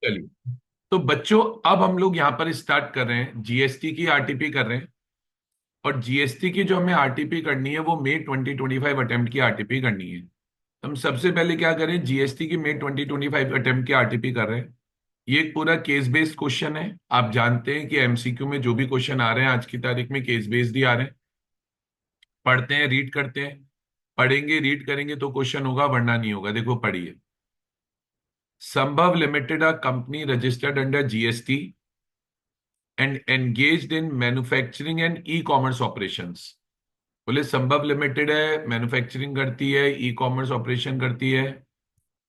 चलिए, तो बच्चों अब हम लोग यहाँ पर स्टार्ट कर रहे हैं, जीएसटी की आरटीपी कर रहे हैं। और जीएसटी की जो हमें आरटीपी करनी है वो मई 2025 अटेम्प्ट की आरटीपी करनी है। तो हम सबसे पहले क्या करें, जीएसटी की मई 2025 अटेम्प्ट की आरटीपी कर रहे हैं। ये एक पूरा केस बेस्ड क्वेश्चन है। आप जानते हैं कि एमसीक्यू में जो भी क्वेश्चन आ रहे हैं आज की तारीख में केस बेस्ड ही आ रहे हैं। पढ़ते हैं, रीड करते हैं। पढ़ेंगे रीड करेंगे तो क्वेश्चन होगा, वरना नहीं होगा। देखो पढ़िए। संभव limited a company registered under GST and engaged in manufacturing and e commerce operations. बोले संभव लिमिटेड है, मैन्युफैक्चरिंग करती है, ई कॉमर्स ऑपरेशन करती है,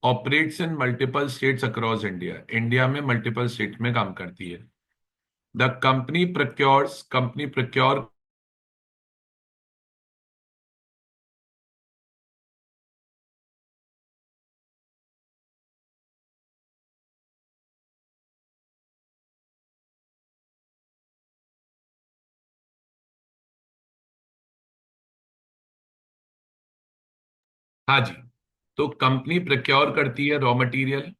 operates in multiple states across India, India में मल्टीपल स्टेट में काम करती है। The company procures, company procure. हाँ जी। तो कंपनी प्रोक्योर करती है raw material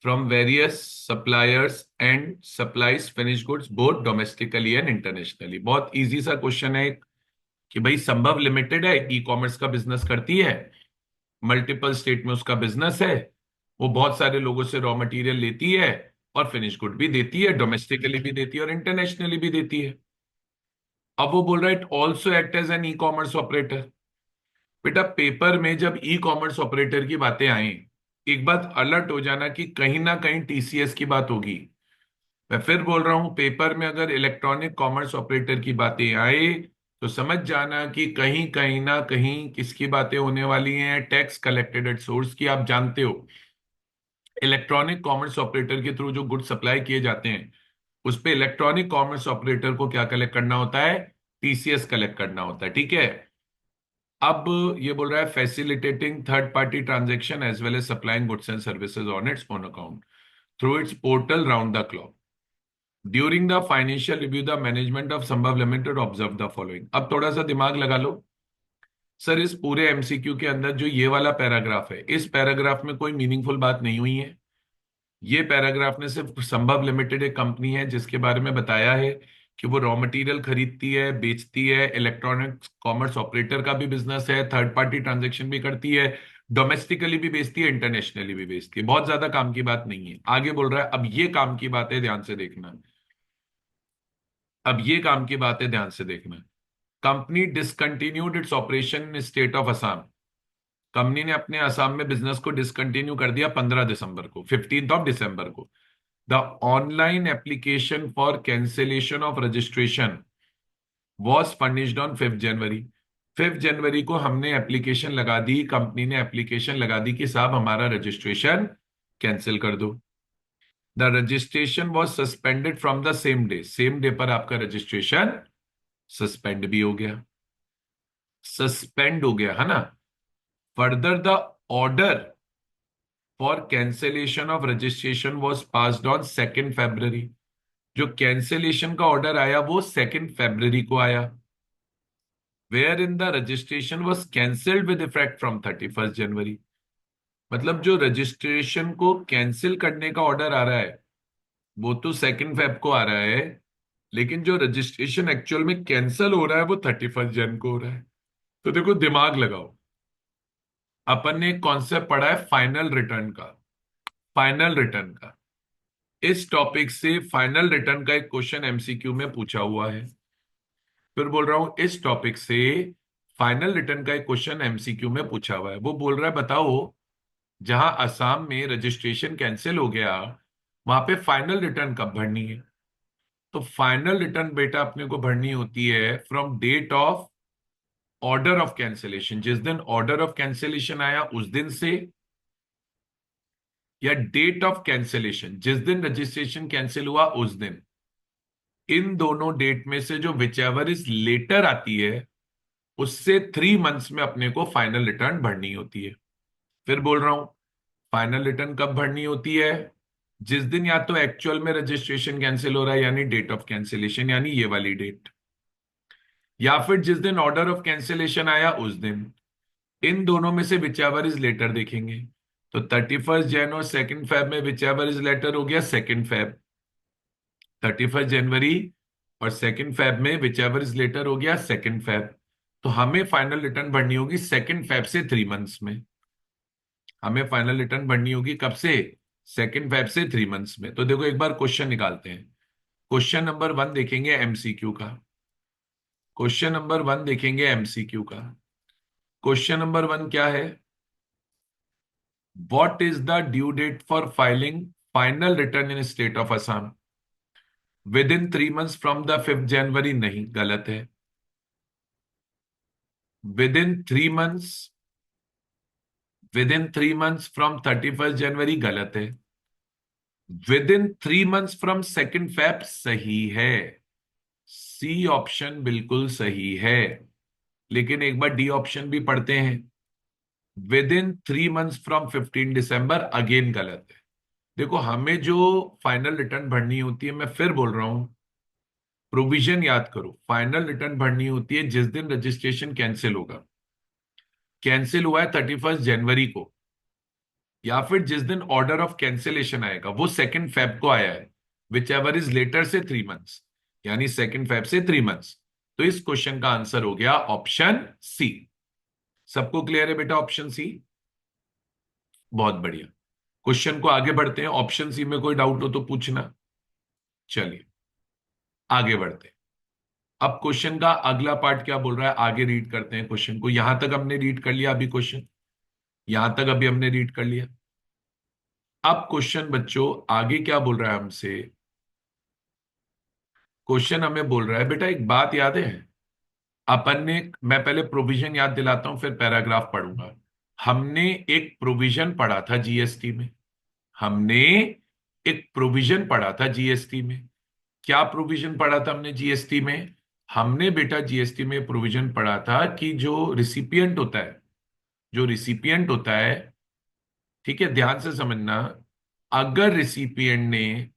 from various suppliers and supplies finish goods both domestically and internationally. बहुत इजी सा क्वेश्चन है कि भाई संभव लिमिटेड है, ई कॉमर्स का बिजनेस करती है, मल्टीपल स्टेट में उसका बिजनेस है, वो बहुत सारे लोगों से रॉ मटेरियल लेती है और फिनिश गुड भी देती है, डोमेस्टिकली भी देती है और इंटरनेशनली भी देती है। अब वो बोल रहा है it also act as an e commerce operator. बेटा पेपर में जब ई कॉमर्स ऑपरेटर की बातें आए, एक बात अलर्ट हो जाना कि कहीं ना कहीं टीसीएस की बात होगी। मैं फिर बोल रहा हूं, पेपर में अगर इलेक्ट्रॉनिक कॉमर्स ऑपरेटर की बातें आए तो समझ जाना कि कहीं कहीं ना कहीं किसकी बातें होने वाली हैं, टैक्स कलेक्टेड एट सोर्स की। आप जानते हो इलेक्ट्रॉनिक कॉमर्स ऑपरेटर के थ्रू जो गुड सप्लाई किए जाते हैं उस पे इलेक्ट्रॉनिक कॉमर्स ऑपरेटर को क्या कलेक्ट करना होता है, टीसीएस कलेक्ट करना होता है। ठीक है। अब ये बोल रहा है facilitating third party transaction as well as supplying goods and services on its own account through its portal round the clock during the financial review the management of Sambhav limited observe the following. अब थोड़ा सा दिमाग लगा लो। Sir इस पूरे MCQ के अंदर जो ये वाला पैराग्राफ है, इस पैराग्राफ में कोई मीनिंगफुल बात नहीं हुई है। ये पैराग्राफ ने सिर्फ संभव लिमिटेड एक कंपनी है जिसके बारे में बताया है कि वो रॉ मटेरियल खरीदती है, बेचती है, इलेक्ट्रॉनिक कॉमर्स ऑपरेटर का भी बिजनेस है, थर्ड पार्टी ट्रांजैक्शन भी करती है, डोमेस्टिकली भी बेचती है, इंटरनेशनली भी बेचती है। बहुत ज्यादा काम की बात नहीं है। आगे बोल रहा है अब ये काम की बात है, ध्यान से देखना। अब ये काम की बात है, ध्यान से देखना। Company discontinued its operation in state of Assam. Company ने अपने असम में बिजनेस को डिसकंटिन्यू कर दिया 15 दिसंबर को, 15 दिसंबर को। The online application for cancellation of registration was furnished on 5 जनवरी। 5 जनवरी को हमने एप्लीकेशन लगा दी, कंपनी ने एप्लीकेशन लगा दी कि साहब हमारा रजिस्ट्रेशन कैंसिल कर दो। The registration was suspended from the same day, same day पर आपका रजिस्ट्रेशन सस्पेंड भी हो गया, सस्पेंड हो गया है ना। Further the order for cancellation of registration was passed on 2 फरवरी। जो कैंसिलेशन का ऑर्डर आया वो 2 फरवरी को आया, where in the registration was cancelled with effect from 31 January. मतलब जो रजिस्ट्रेशन को कैंसिल करने का ऑर्डर आ रहा है वो तो 2 फेब को आ रहा है, लेकिन जो रजिस्ट्रेशन एक्चुअल में कैंसिल हो रहा है वो 31 जन को हो रहा है। तो देखो दिमाग लगाओ। अपन ने एक कॉन्सेप्ट पढ़ा है फाइनल रिटर्न का, फाइनल रिटर्न का। इस टॉपिक से फाइनल रिटर्न का एक क्वेश्चन एमसीक्यू में पूछा हुआ है। फिर बोल रहा हूं इस टॉपिक से फाइनल रिटर्न का एक क्वेश्चन एमसीक्यू में पूछा हुआ है। वो बोल रहा है बताओ, जहां असम में रजिस्ट्रेशन कैंसिल हो गया वहां पे फाइनल रिटर्न कब भरनी है। तो फाइनल रिटर्न बेटा अपने को भरनी होती है from date of order of cancellation, जिस दिन ऑर्डर ऑफ कैंसिलेशन आया उस दिन से, या डेट ऑफ कैंसिलेशन जिस दिन रजिस्ट्रेशन कैंसिल हुआ उस दिन। इन दोनों डेट में से जो विच एवर इज लेटर आती है उससे 3 मंथ्स में अपने को फाइनल रिटर्न भरनी होती है। फिर बोल रहा हूं फाइनल रिटर्न कब भरनी होती है, जिस दिन या तो एक्चुअल में रजिस्ट्रेशन कैंसिल हो रहा है यानी डेट ऑफ कैंसिलेशन यानी ये वाली डेट, या फिर जिस दिन ऑर्डर ऑफ कैंसिलेशन आया उस दिन। इन दोनों में से विच एवर इज लेटर देखेंगे। तो 31 जन और 2 फेब में विच एवर इज लेटर हो गया 2 फेब। 31 जनवरी और 2 फेब में विच एवर इज लेटर हो गया 2 फेब। तो हमें फाइनल रिटर्न भरनी होगी 2 फेब से 3 मंथ्स में। हमें फाइनल रिटर्न भरनी होगी कब से? 2 फेब से 3 मंथ्स में। तो देखो एक बार क्वेश्चन निकालते हैं। क्वेश्चन नंबर 1 देखेंगे एमसीक्यू का। क्वेश्चन नंबर 1 देखेंगे एमसीक्यू का। क्वेश्चन नंबर 1 क्या है? What is the due date for filing final return in state of Assam? Within 3 months from the 5 January नहीं, गलत है। Within 3 months, within 3 months from 31 January गलत है। Within 3 months from 2 Feb सही है। C option बिल्कुल सही है। लेकिन एक बार डी ऑप्शन भी पढ़ते हैं। With in 3 months from 15 December again गलत है। देखो हमें जो फाइनल रिटर्न भरनी होती है, मैं फिर बोल रहा हूं, प्रोविजन याद करो, फाइनल रिटर्न भरनी होती है जिस दिन रजिस्ट्रेशन कैंसिल होगा। कैंसिल हुआ है 31 जनवरी को, या फिर जिस दिन ऑर्डर ऑफ कैंसिलेशन आएगा वो 2 फेब को आया है, विच एवर इज लेटर से 3 मंथ्स, यानी 2 फेब से 3 मंथ्स। तो इस क्वेश्चन का आंसर हो गया ऑप्शन सी। सबको क्लियर है बेटा ऑप्शन सी? बहुत बढ़िया। क्वेश्चन को आगे बढ़ते हैं। ऑप्शन सी में कोई डाउट हो तो पूछना। चलिए आगे बढ़ते हैं। अब क्वेश्चन का अगला पार्ट क्या बोल रहा है, आगे रीड करते हैं क्वेश्चन को। यहां तक हमने रीड कर लिया अभी क्वेश्चन, यहां तक अभी हमने रीड कर लिया। अब क्वेश्चन बच्चों आगे क्या बोल रहा है हमसे? क्वेश्चन हमें बोल रहा है बेटा एक बात याद है, अपन ने, मैं पहले प्रोविजन याद दिलाता हूं फिर पैराग्राफ पढ़ूंगा। हमने एक प्रोविजन पढ़ा था जीएसटी में। हमने एक प्रोविजन पढ़ा था जीएसटी में। क्या प्रोविजन पढ़ा था हमने जीएसटी में? हमने बेटा जीएसटी में प्रोविजन पढ़ा था कि जो रिसिपिएंट होता है, जो रिसिपिएंट होता है, ठीक है ध्यान से समझना, अगर रिसिपिएंट ने,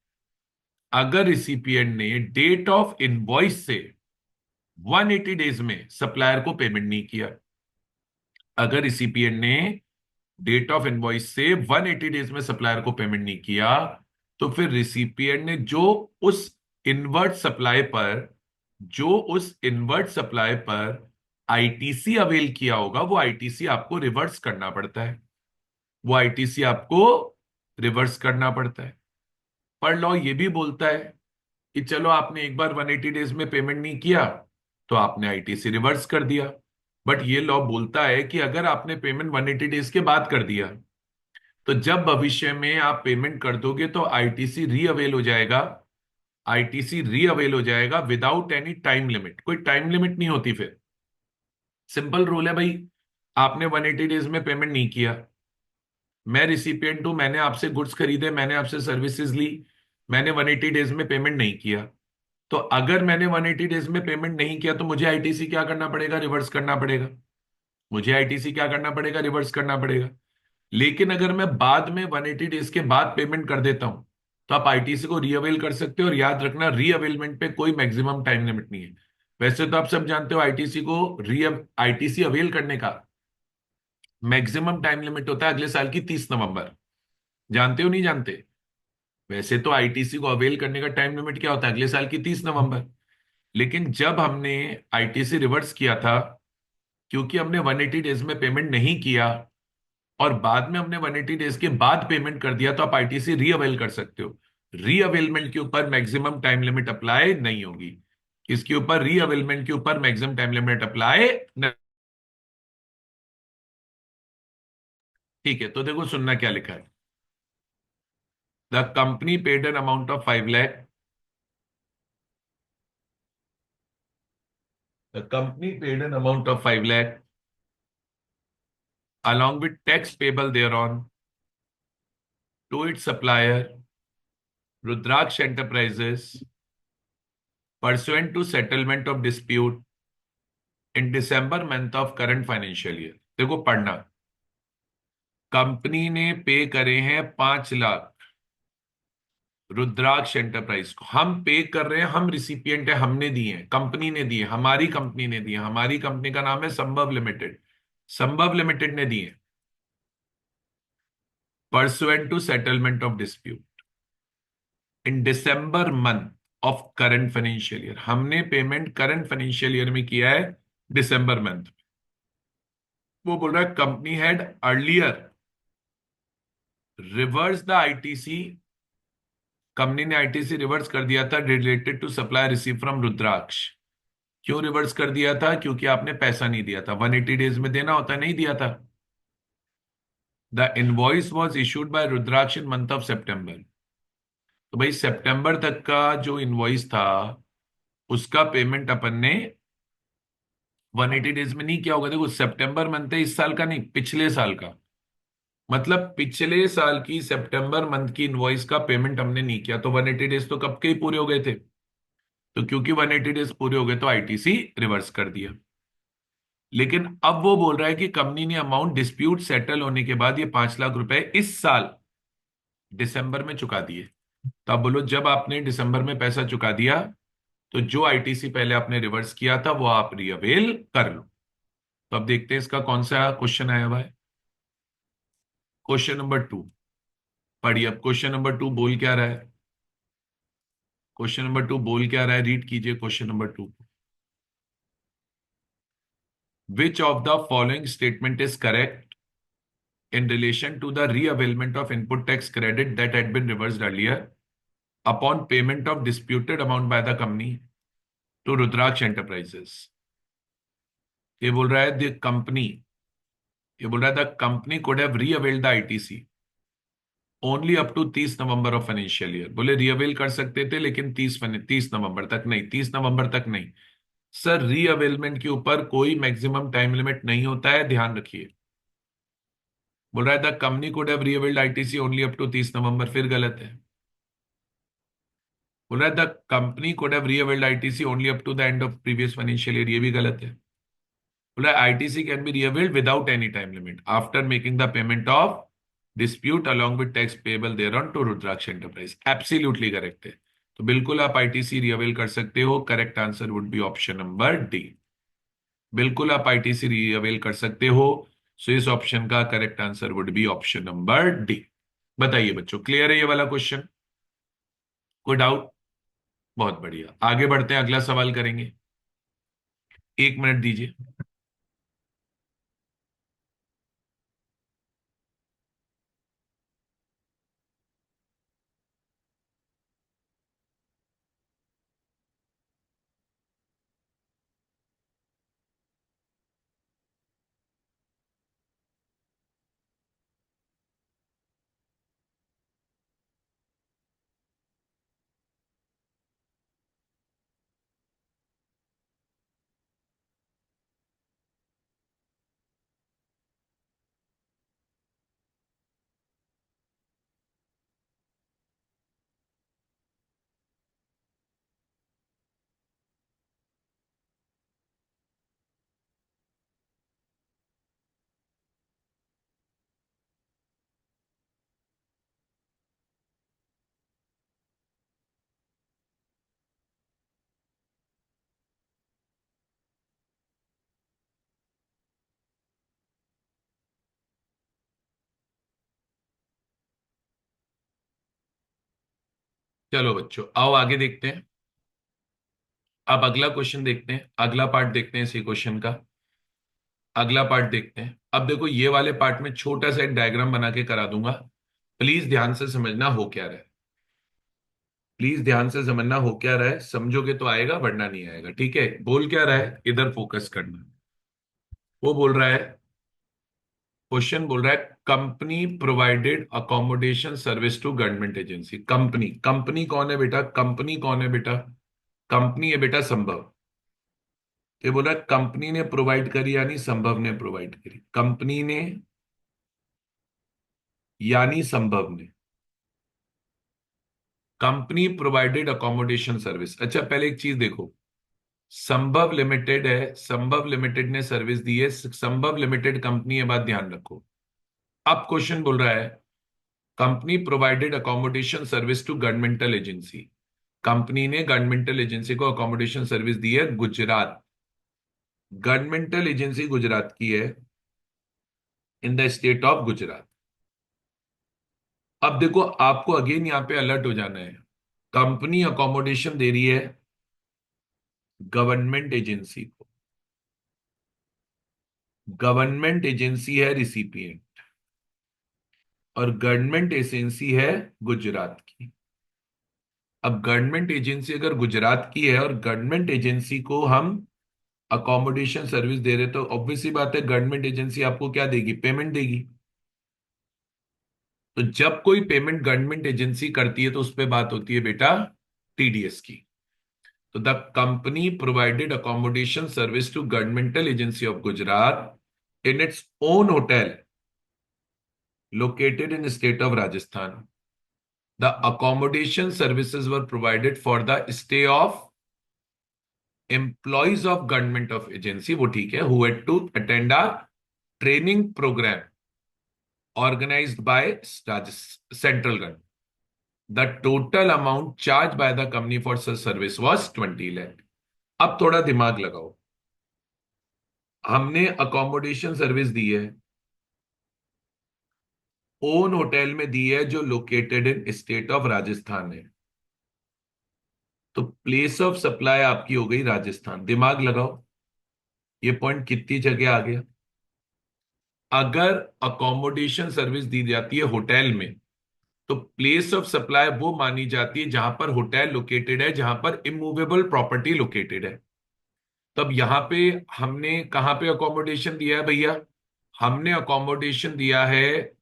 अगर रिसिपिएंट ने डेट ऑफ इनवॉइस से 180 डेज में सप्लायर को पेमेंट नहीं किया, अगर रिसिपिएंट ने डेट ऑफ इनवॉइस से 180 डेज में सप्लायर को पेमेंट नहीं किया, तो फिर रिसिपिएंट ने जो उस इनवर्ट सप्लाई पर, जो उस इनवर्ट सप्लाई पर आईटीसी अवेल किया होगा, वो आईटीसी आपको रिवर्स करना पड़ता है। वो आईटीसी आपको रिवर्स करना पड़ता है। पर लॉ ये भी बोलता है कि चलो आपने एक बार 180 डेज में पेमेंट नहीं किया तो आपने आईटीसी रिवर्स कर दिया। बट ये लॉ बोलता है कि अगर आपने पेमेंट 180 डेज के बाद कर दिया, तो जब भविष्य में आप पेमेंट कर दोगे तो आईटीसी रीअवेल हो जाएगा। आईटीसी रीअवेल हो जाएगा विदाउट एनी टाइम लिमिट। कोई टाइम लिमिट नहीं होती फिर। सिंपल रूल है भाई, आपने 180 डेज में पेमेंट नहीं किया, मैं रिसिपिएंट हूं, मैंने आपसे गुड्स खरीदे, मैंने आपसे सर्विसेज ली, मैंने 180 डेज में पेमेंट नहीं किया, तो अगर मैंने 180 डेज में पेमेंट नहीं किया तो मुझे आईटीसी क्या करना पड़ेगा? रिवर्स करना पड़ेगा। मुझे आईटीसी क्या करना पड़ेगा? रिवर्स करना पड़ेगा। लेकिन अगर मैं बाद में 180 डेज के बाद पेमेंट कर देता हूं तो आप आईटीसी को रीअवेल कर सकते हो। और याद रखना रीअवेलमेंट पे कोई मैक्सिमम टाइम लिमिट नहीं है। वैसे तो आप सब जानते हो आईटीसी को आईटीसी अवेल करने का मैक्सिमम टाइम लिमिट होता है अगले साल की 30 नवंबर। जानते हो नहीं जानते? वैसे तो आईटीसी को अवेल करने का टाइम लिमिट क्या होता है? अगले साल की 30 नवंबर। लेकिन जब हमने आईटीसी रिवर्स किया था, क्योंकि हमने 180 डेज में पेमेंट नहीं किया और बाद में हमने 180 डेज के बाद पेमेंट कर दिया, तो आप आईटीसी रीअवेल कर सकते हो। रीअवेलमेंट के ऊपर मैक्सिमम टाइम लिमिट अप्लाई नहीं होगी। इसके ऊपर, रीअवेलमेंट के ऊपर मैक्सिमम टाइम लिमिट अप्लाई नहीं। ठीक है, तो देखो सुनना क्या लिखा है। The company paid an amount of 5 lakh. The company paid an amount of 5 lakh along with tax payable thereon to its supplier Rudraksh Enterprises pursuant to settlement of dispute in December month of current financial year। देखो पढ़ना, company ने पे करे हैं 5 लाख रुद्राक्ष enterprise को। हम पे कर रहे हैं, हम रिसिपिएंट है, हमने दिए हैं, कंपनी ने दिए, हमारी कंपनी ने दिए, हमारी कंपनी का नाम है संभव लिमिटेड, संभव लिमिटेड ने दिए। pursuant to settlement of dispute in December month of current financial year। हमने पेमेंट करंट फाइनेंशियल ईयर में किया है दिसंबर मंथ। वो बोल रहा है company had earlier reverse the ITC. Company ने आईटीसी रिवर्स कर दिया था related to supply receive from Rudraksh. क्यों रिवर्स कर दिया था? क्योंकि आपने पैसा नहीं दिया था, 180 डेज में देना होता, नहीं दिया था। The invoice was issued by Rudraksh in month of September. तो भाई सितंबर तक का जो इनवॉइस था उसका पेमेंट अपन ने 180 डेज में नहीं किया होगा। देखो सितंबर मंथ है, इस साल का नहीं, पिछले साल का। मतलब पिछले साल की सितंबर मंथ की इनवॉइस का पेमेंट हमने नहीं किया, तो 180 डेज तो कब के ही पूरे हो गए थे। तो क्योंकि 180 डेज पूरे हो गए तो आईटीसी रिवर्स कर दिया। लेकिन अब वो बोल रहा है कि कंपनी ने अमाउंट डिस्प्यूट सेटल होने के बाद ये 5 लाख रुपए इस साल दिसंबर में चुका दिए। तो अब बोलो, जब आपने दिसंबर में पैसा चुका दिया तो जो आईटीसी पहले आपने रिवर्स किया था वो आप रीअवेल कर लो। तो अब देखते हैं इसका कौन सा क्वेश्चन आया हुआ है। क्वेश्चन नंबर 2 पढ़िए। अब क्वेश्चन नंबर 2 बोल क्या रहा है? क्वेश्चन नंबर 2 बोल क्या रहा है? रीड कीजिए question number 2। Which of the following statement is correct in relation to the reavailment of input tax credit that had been reversed earlier upon payment of disputed amount by the company to Rudraksh Enterprises। ये बोल रहा है the company, ये बोल रहा है the company could have reavailed the ITC only up to 30 November of financial year. बोले reavail कर सकते थे लेकिन 30 नवंबर तक नहीं, 30 नवंबर तक नहीं। सर रीअवेलमेंट के ऊपर कोई मैक्सिमम टाइम लिमिट नहीं होता है, ध्यान रखिए। बोल रहा है the company could have reavailed ITC only up to 30 November, फिर गलत है। बोल रहा है the company could have reavailed ITC only up to the end of previous financial year, ये भी गलत है। बोल रहा है ITC can be reavailed without any time limit after making the payment of dispute along with tax payable thereon to Rudraksh enterprise. Absolutely correct है। तो बिल्कुल आप आईटीसी रीअवेल कर सकते हो। Correct answer would be option number D. बिल्कुल आप ITC रीअवेल कर सकते हो। सो इस ऑप्शन का correct answer would be option number D. बताइए बच्चों, क्लियर है ये वाला क्वेश्चन? कोई डाउट? बहुत बढ़िया, आगे बढ़ते हैं, अगला सवाल करेंगे। 1 मिनट दीजिए। चलो बच्चों, आओ आगे देखते हैं। अब अगला क्वेश्चन देखते हैं, अगला पार्ट देखते हैं इसी क्वेश्चन का। अगला पार्ट देखते हैं। अब देखो, ये वाले पार्ट में छोटा सा एक डायग्राम बना के करा दूंगा। प्लीज ध्यान से समझना हो क्या रहा है। प्लीज ध्यान से समझना हो क्या रहा है। समझोगे तो आएगा, वरना नहीं आएगा। ठीक है? बोल क्या रहा है, इधर फोकस करना। वो बोल रहा है, क्वेश्चन बोल रहा है company provided accommodation service to government agency. Company, company कौन है बेटा? कंपनी कौन है बेटा? कंपनी है बेटा संभव। ये बोल रहा है कंपनी ने प्रोवाइड करी यानी संभव ने प्रोवाइड करी। कंपनी ने यानी संभव ने। Company provided accommodation service. अच्छा पहले एक चीज देखो, संभव लिमिटेड है, संभव लिमिटेड ने सर्विस दी है, संभव लिमिटेड कंपनी है, बात ध्यान रखो। अब क्वेश्चन बोल रहा है company provided accommodation service to governmental agency. Company ने गवर्नमेंटल एजेंसी को अकोमोडेशन सर्विस दी है गुजरात। गवर्नमेंटल एजेंसी गुजरात की है, in the state of Gujarat. अब देखो, आपको अगेन यहां पे अलर्ट हो जाना है। कंपनी अकोमोडेशन दे रही है गवर्नमेंट एजेंसी को। गवर्नमेंट एजेंसी है रिसिपिएंट, और गवर्नमेंट एजेंसी है गुजरात की। अब गवर्नमेंट एजेंसी अगर गुजरात की है और गवर्नमेंट एजेंसी को हम अकोमोडेशन सर्विस दे रहे, तो ऑब्वियस सी बात है गवर्नमेंट एजेंसी आपको क्या देगी, पेमेंट देगी। तो जब कोई पेमेंट गवर्नमेंट एजेंसी करती है तो उस पे बात होती है बेटा टीडीएस की। तो the company provided accommodation service to governmental agency of Gujarat in its own hotel located in state of Rajasthan. The accommodation services were provided for the stay of employees of government of agency, वो ठीक है, who had to attend a training program organized by central government. The total amount charged by the company for such service was 20 lakh. अब थोड़ा दिमाग लगाओ। हमने accommodation service दी है, ओन होटल में दी है, जो located in state of Rajasthan है। तो प्लेस ऑफ सप्लाई आपकी हो गई राजस्थान। दिमाग लगाओ, ये पॉइंट कितनी जगह आ गया। अगर अकोमोडेशन सर्विस दी जाती है होटल में, तो प्लेस ऑफ सप्लाई वो मानी जाती है जहां पर होटल लोकेटेड है, जहां पर इमूवेबल प्रॉपर्टी लोकेटेड है। तब यहां पे हमने कहां पे अकोमोडेशन दिया है भैया, हमने अकोमोडेशन दिया है,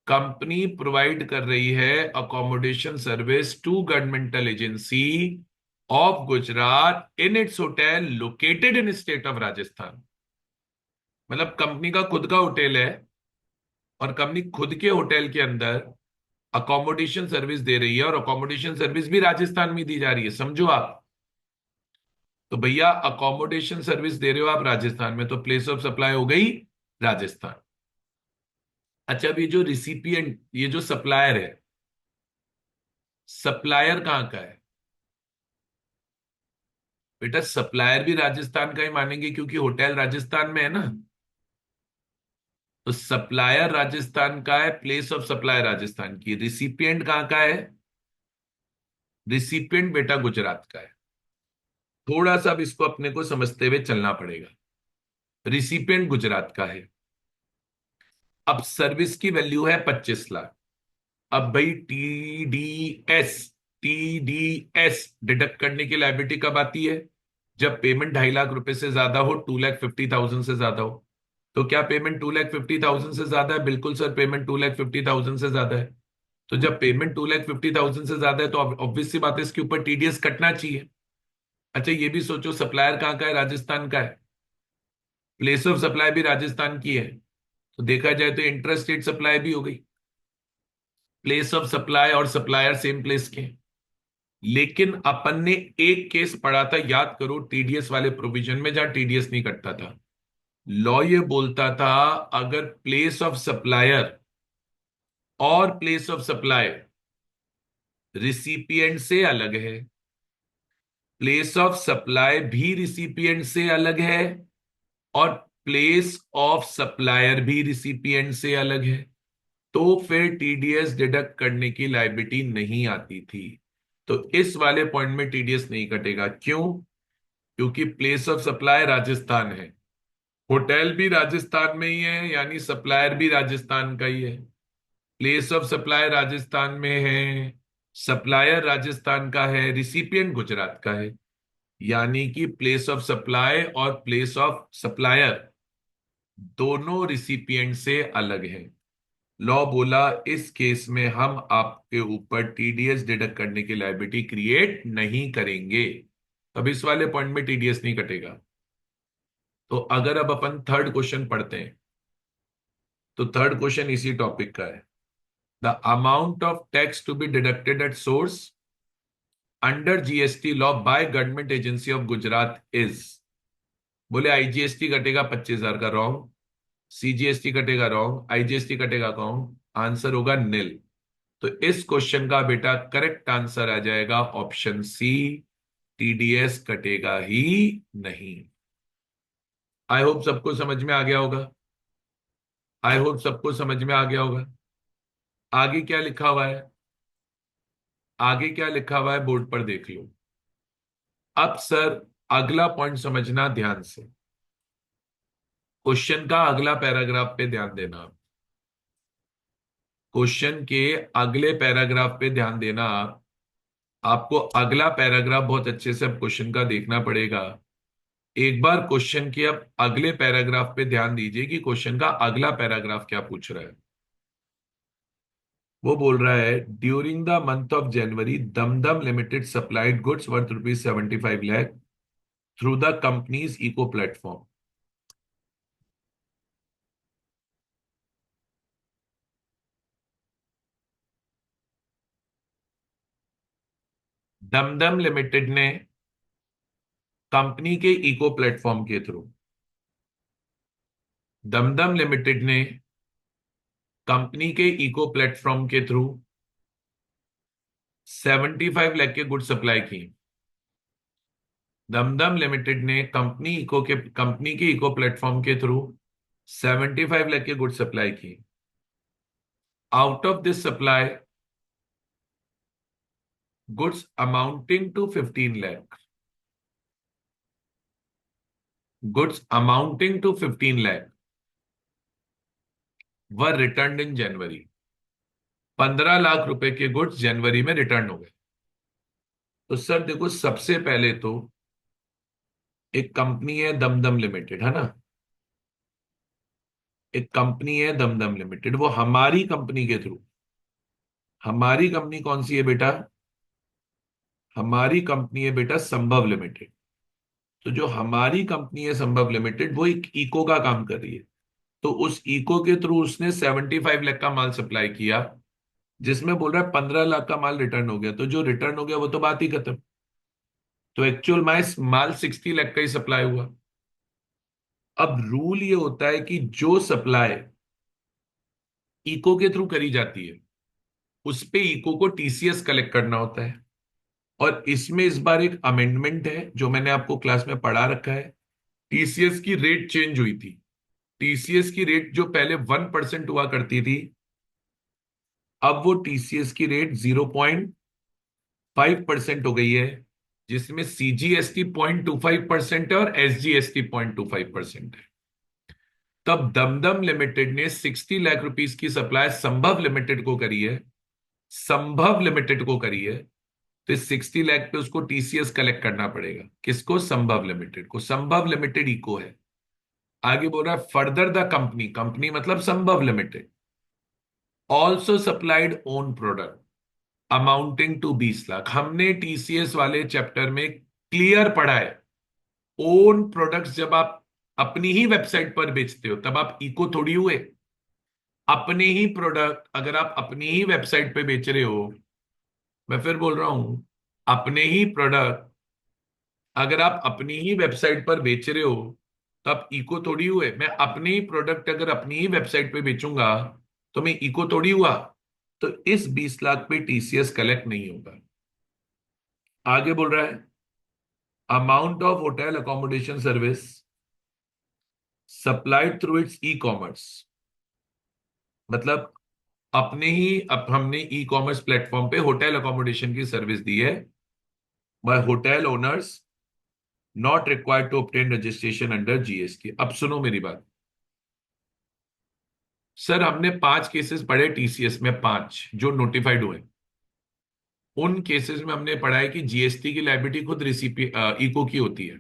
कंपनी प्रोवाइड कर रही है accommodation service to governmental agency of Gujarat in its hotel located in state of Rajasthan. मतलब कंपनी का खुद का होटल है, और कंपनी खुद के होटल के अंदर अकोमोडेशन सर्विस दे रही है, और अकोमोडेशन सर्विस भी राजस्थान में दी जा रही है, समझो आप। तो भैया अकोमोडेशन सर्विस दे रहे हो आप राजस्थान में, तो प्लेस ऑफ सप्लाई हो गई राजस्थान। अच्छा, अब ये जो रिसिपिएंट, ये जो सप्लायर है, सप्लायर कहाँ का है बेटा, सप्लायर भी राजस्थान का ही मानेंगे क्योंकि होटल राजस्थान में है ना। तो सप्लायर राजस्थान का है, प्लेस ऑफ सप्लाई राजस्थान की। रिसिपिएंट कहाँ का है, रिसिपिएंट बेटा गुजरात का है। थोड़ा सा अब इसको अपने को समझते हुए चलना पड़ेगा। रिसिपिएंट गुजरात का है। अब सर्विस की वैल्यू है 25 लाख। अब भाई टीडीएस, टीडीएस डिडक्ट करने की लायबिलिटी कब आती है, जब पेमेंट 2.5 लाख रुपए से ज्यादा हो, 2,50,000 से ज्यादा हो। तो क्या पेमेंट 2,50,000 से ज्यादा है, बिल्कुल सर, पेमेंट 2,50,000 से ज्यादा है। तो जब पेमेंट 2,50,000 से ज्यादा है, तो ऑब्वियस सी बात है इसके ऊपर टीडीएस कटना चाहिए। अच्छा, ये भी सोचो, सप्लायर कहाँ का है, राजस्थान का है, प्लेस ऑफ सप्लाई भी राजस्थान की है। तो देखा जाए तो इंटर स्टेट सप्लाई भी हो गई, प्लेस ऑफ सप्लाई और सप्लायर सेम प्लेस के। लेकिन अपन ने एक केस पढ़ा था, याद करो, टीडीएस वाले प्रोविजन में, जहां टीडीएस नहीं कटता था। लॉ ये बोलता था, अगर प्लेस ऑफ सप्लायर और प्लेस ऑफ सप्लाई रिसिपिएंट से अलग है, प्लेस ऑफ सप्लाई भी रिसिपिएंट से अलग है, और प्लेस ऑफ सप्लायर भी रिसिपिएंट से अलग है, तो फिर टीडीएस डिडक्ट करने की लायबिलिटी नहीं आती थी। तो इस वाले पॉइंट में टीडीएस नहीं कटेगा। क्यों? क्योंकि प्लेस ऑफ सप्लाई राजस्थान है, होटल भी राजस्थान में ही है, यानी सप्लायर भी राजस्थान का ही है। प्लेस ऑफ सप्लाई राजस्थान में है, सप्लायर राजस्थान का है, रिसिपिएंट गुजरात का है। यानी कि प्लेस ऑफ सप्लाई और प्लेस ऑफ सप्लायर दोनों रिसिपिएंट से अलग है। लॉ बोला इस केस में हम आपके ऊपर टीडीएस डिडक्ट करने की लायबिलिटी क्रिएट नहीं करेंगे। अब इस वाले पॉइंट में टीडीएस नहीं कटेगा। तो अगर अब अपन थर्ड क्वेश्चन पढ़ते हैं, तो थर्ड क्वेश्चन इसी टॉपिक का है। The amount of tax to be deducted at source under GST law by government agency of Gujarat is. बोले आईजीएसटी कटेगा 25,000 का, रॉन्ग। सीजीएसटी कटेगा, रॉन्ग। आईजीएसटी कटेगा, रॉन्ग। आंसर होगा नील। तो इस क्वेश्चन का बेटा करेक्ट आंसर आ जाएगा ऑप्शन सी, टीडीएस कटेगा ही नहीं। आई होप सबको समझ में आ गया होगा। आई होप सबको समझ में आ गया होगा। आगे क्या लिखा हुआ है, आगे क्या लिखा हुआ है बोर्ड पर देख लो। अब सर अगला पॉइंट समझना ध्यान से, क्वेश्चन का अगला पैराग्राफ पे ध्यान देना। क्वेश्चन के अगले पैराग्राफ पे ध्यान देना। आपको अगला पैराग्राफ बहुत अच्छे से अब क्वेश्चन का देखना पड़ेगा। एक बार क्वेश्चन के अब अगले पैराग्राफ पे ध्यान दीजिए कि क्वेश्चन का अगला पैराग्राफ क्या पूछ रहा है। वो बोल रहा है during the month of January Dumdum limited supplied goods worth ₹75 lakh through the company's eco platform. Dumdum limited ने कंपनी के इको प्लेटफॉर्म के थ्रू, दमदम लिमिटेड ने कंपनी के इको प्लेटफॉर्म के थ्रू 75 लाख के गुड सप्लाई की। दमदम लिमिटेड ने कंपनी के इको प्लेटफॉर्म के थ्रू 75 लाख के गुड सप्लाई की। Out of this supply goods amounting to 15 lakh, goods amounting to 15 lakh were return in January. 15 lakh रुपए के गुड्स जनवरी में रिटर्न हो गए। तो सर देखो, सबसे पहले तो एक कंपनी है दमदम लिमिटेड, है ना, एक कंपनी है दमदम लिमिटेड, वो हमारी कंपनी के थ्रू, हमारी कंपनी कौन सी है बेटा, हमारी कंपनी है बेटा संभव लिमिटेड। तो जो हमारी कंपनी है संभव लिमिटेड वो एक इको का काम कर रही है। तो उस इको के थ्रू उसने 75 लाख का माल सप्लाई किया, जिसमें बोल रहा है 15 लाख का माल रिटर्न हो गया। तो जो रिटर्न हो गया वो तो बात ही खत्म। तो एक्चुअल माल 60 लाख का ही सप्लाई हुआ। अब रूल ये होता है कि जो सप्लाई इको के थ्रू करी जाती है उस पे इको को टीसीएस कलेक्ट करना होता है। और इसमें इस बार एक अमेंडमेंट है जो मैंने आपको क्लास में पढ़ा रखा है। टीसीएस की रेट चेंज हुई थी। टीसीएस की रेट जो पहले 1% हुआ करती थी, अब वो टीसीएस की रेट 0.5% हो गई है, जिसमें सीजीएसटी 0.25% है और एसजीएसटी 0.25% है। तब दमदम लिमिटेड ने 60 लाख रुपीस की सप्लाई संभव लिमिटेड को करी है, संभव लिमिटेड को करी है। तो 60 लाख पे उसको टीसीएस कलेक्ट करना पड़ेगा। किसको, संभव लिमिटेड को। संभव लिमिटेड इको है। आगे बोल रहा है फर्दर द कंपनी, कंपनी मतलब Sambhav limited, also supplied own product amounting to 20 lakh. हमने टीसीएस वाले चैप्टर में क्लियर पढ़ा है, ओन प्रोडक्ट्स जब आप अपनी ही वेबसाइट पर बेचते हो तब आप इको थोड़ी हुए। अपने ही प्रोडक्ट अगर आप अपनी ही वेबसाइट पे बेच रहे हो, मैं फिर बोल रहा हूं, अपने ही प्रोडक्ट अगर आप अपनी ही वेबसाइट पर बेच रहे हो तो आप इको थोड़ी हुए। मैं अपने ही प्रोडक्ट अगर अपनी ही वेबसाइट पे बेचूंगा तो मैं इको थोड़ी हुआ। तो इस 20 लाख पे टीसीएस कलेक्ट नहीं होगा। आगे बोल रहा है amount of hotel accommodation service supplied through its e commerce, मतलब हमने ई कॉमर्स प्लेटफॉर्म पे होटल अकोमोडेशन की सर्विस दी है by hotel owners not required to obtain registration under GST. अब सुनो मेरी बात। सर हमने 5 केसेस पढ़े टीसीएस में, 5 जो नोटिफाइड हुए। उन केसेस में हमने पढ़ा है कि जीएसटी की लायबिलिटी खुद रिसिपी इको की होती है।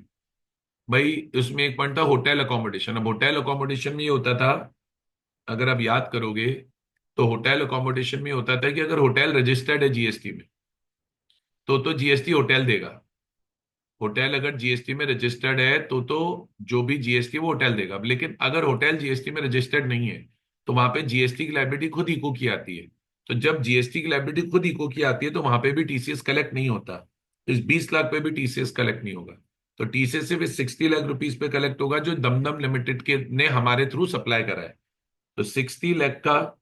भाई उसमें एक पॉइंट था होटल अकोमोडेशन। अब होटल अकोमोडेशन में ये होता था, अगर आप याद करोगे, तो होटल अकोमोडेशन में होता था कि अगर होटल रजिस्टर्ड है जीएसटी में तो जीएसटी होटल देगा। होटल अगर जीएसटी में रजिस्टर्ड है तो जो भी जीएसटी वो होटल देगा। लेकिन अगर होटल जीएसटी में रजिस्टर्ड नहीं है तो वहां पे जीएसटी की लायबिलिटी खुद इको की आती है। तो जब जीएसटी की लायबिलिटी खुद इको की आती है तो वहां पे भी टीसीएस कलेक्ट नहीं होता। तो इस 20 लाख पे भी टीसीएस कलेक्ट नहीं होगा। तो टीसीएस सिर्फ इस 60 लाख रुपीज पे कलेक्ट होगा जो दमदम लिमिटेड के ने हमारे थ्रू सप्लाई करा है। तो 60 लाख का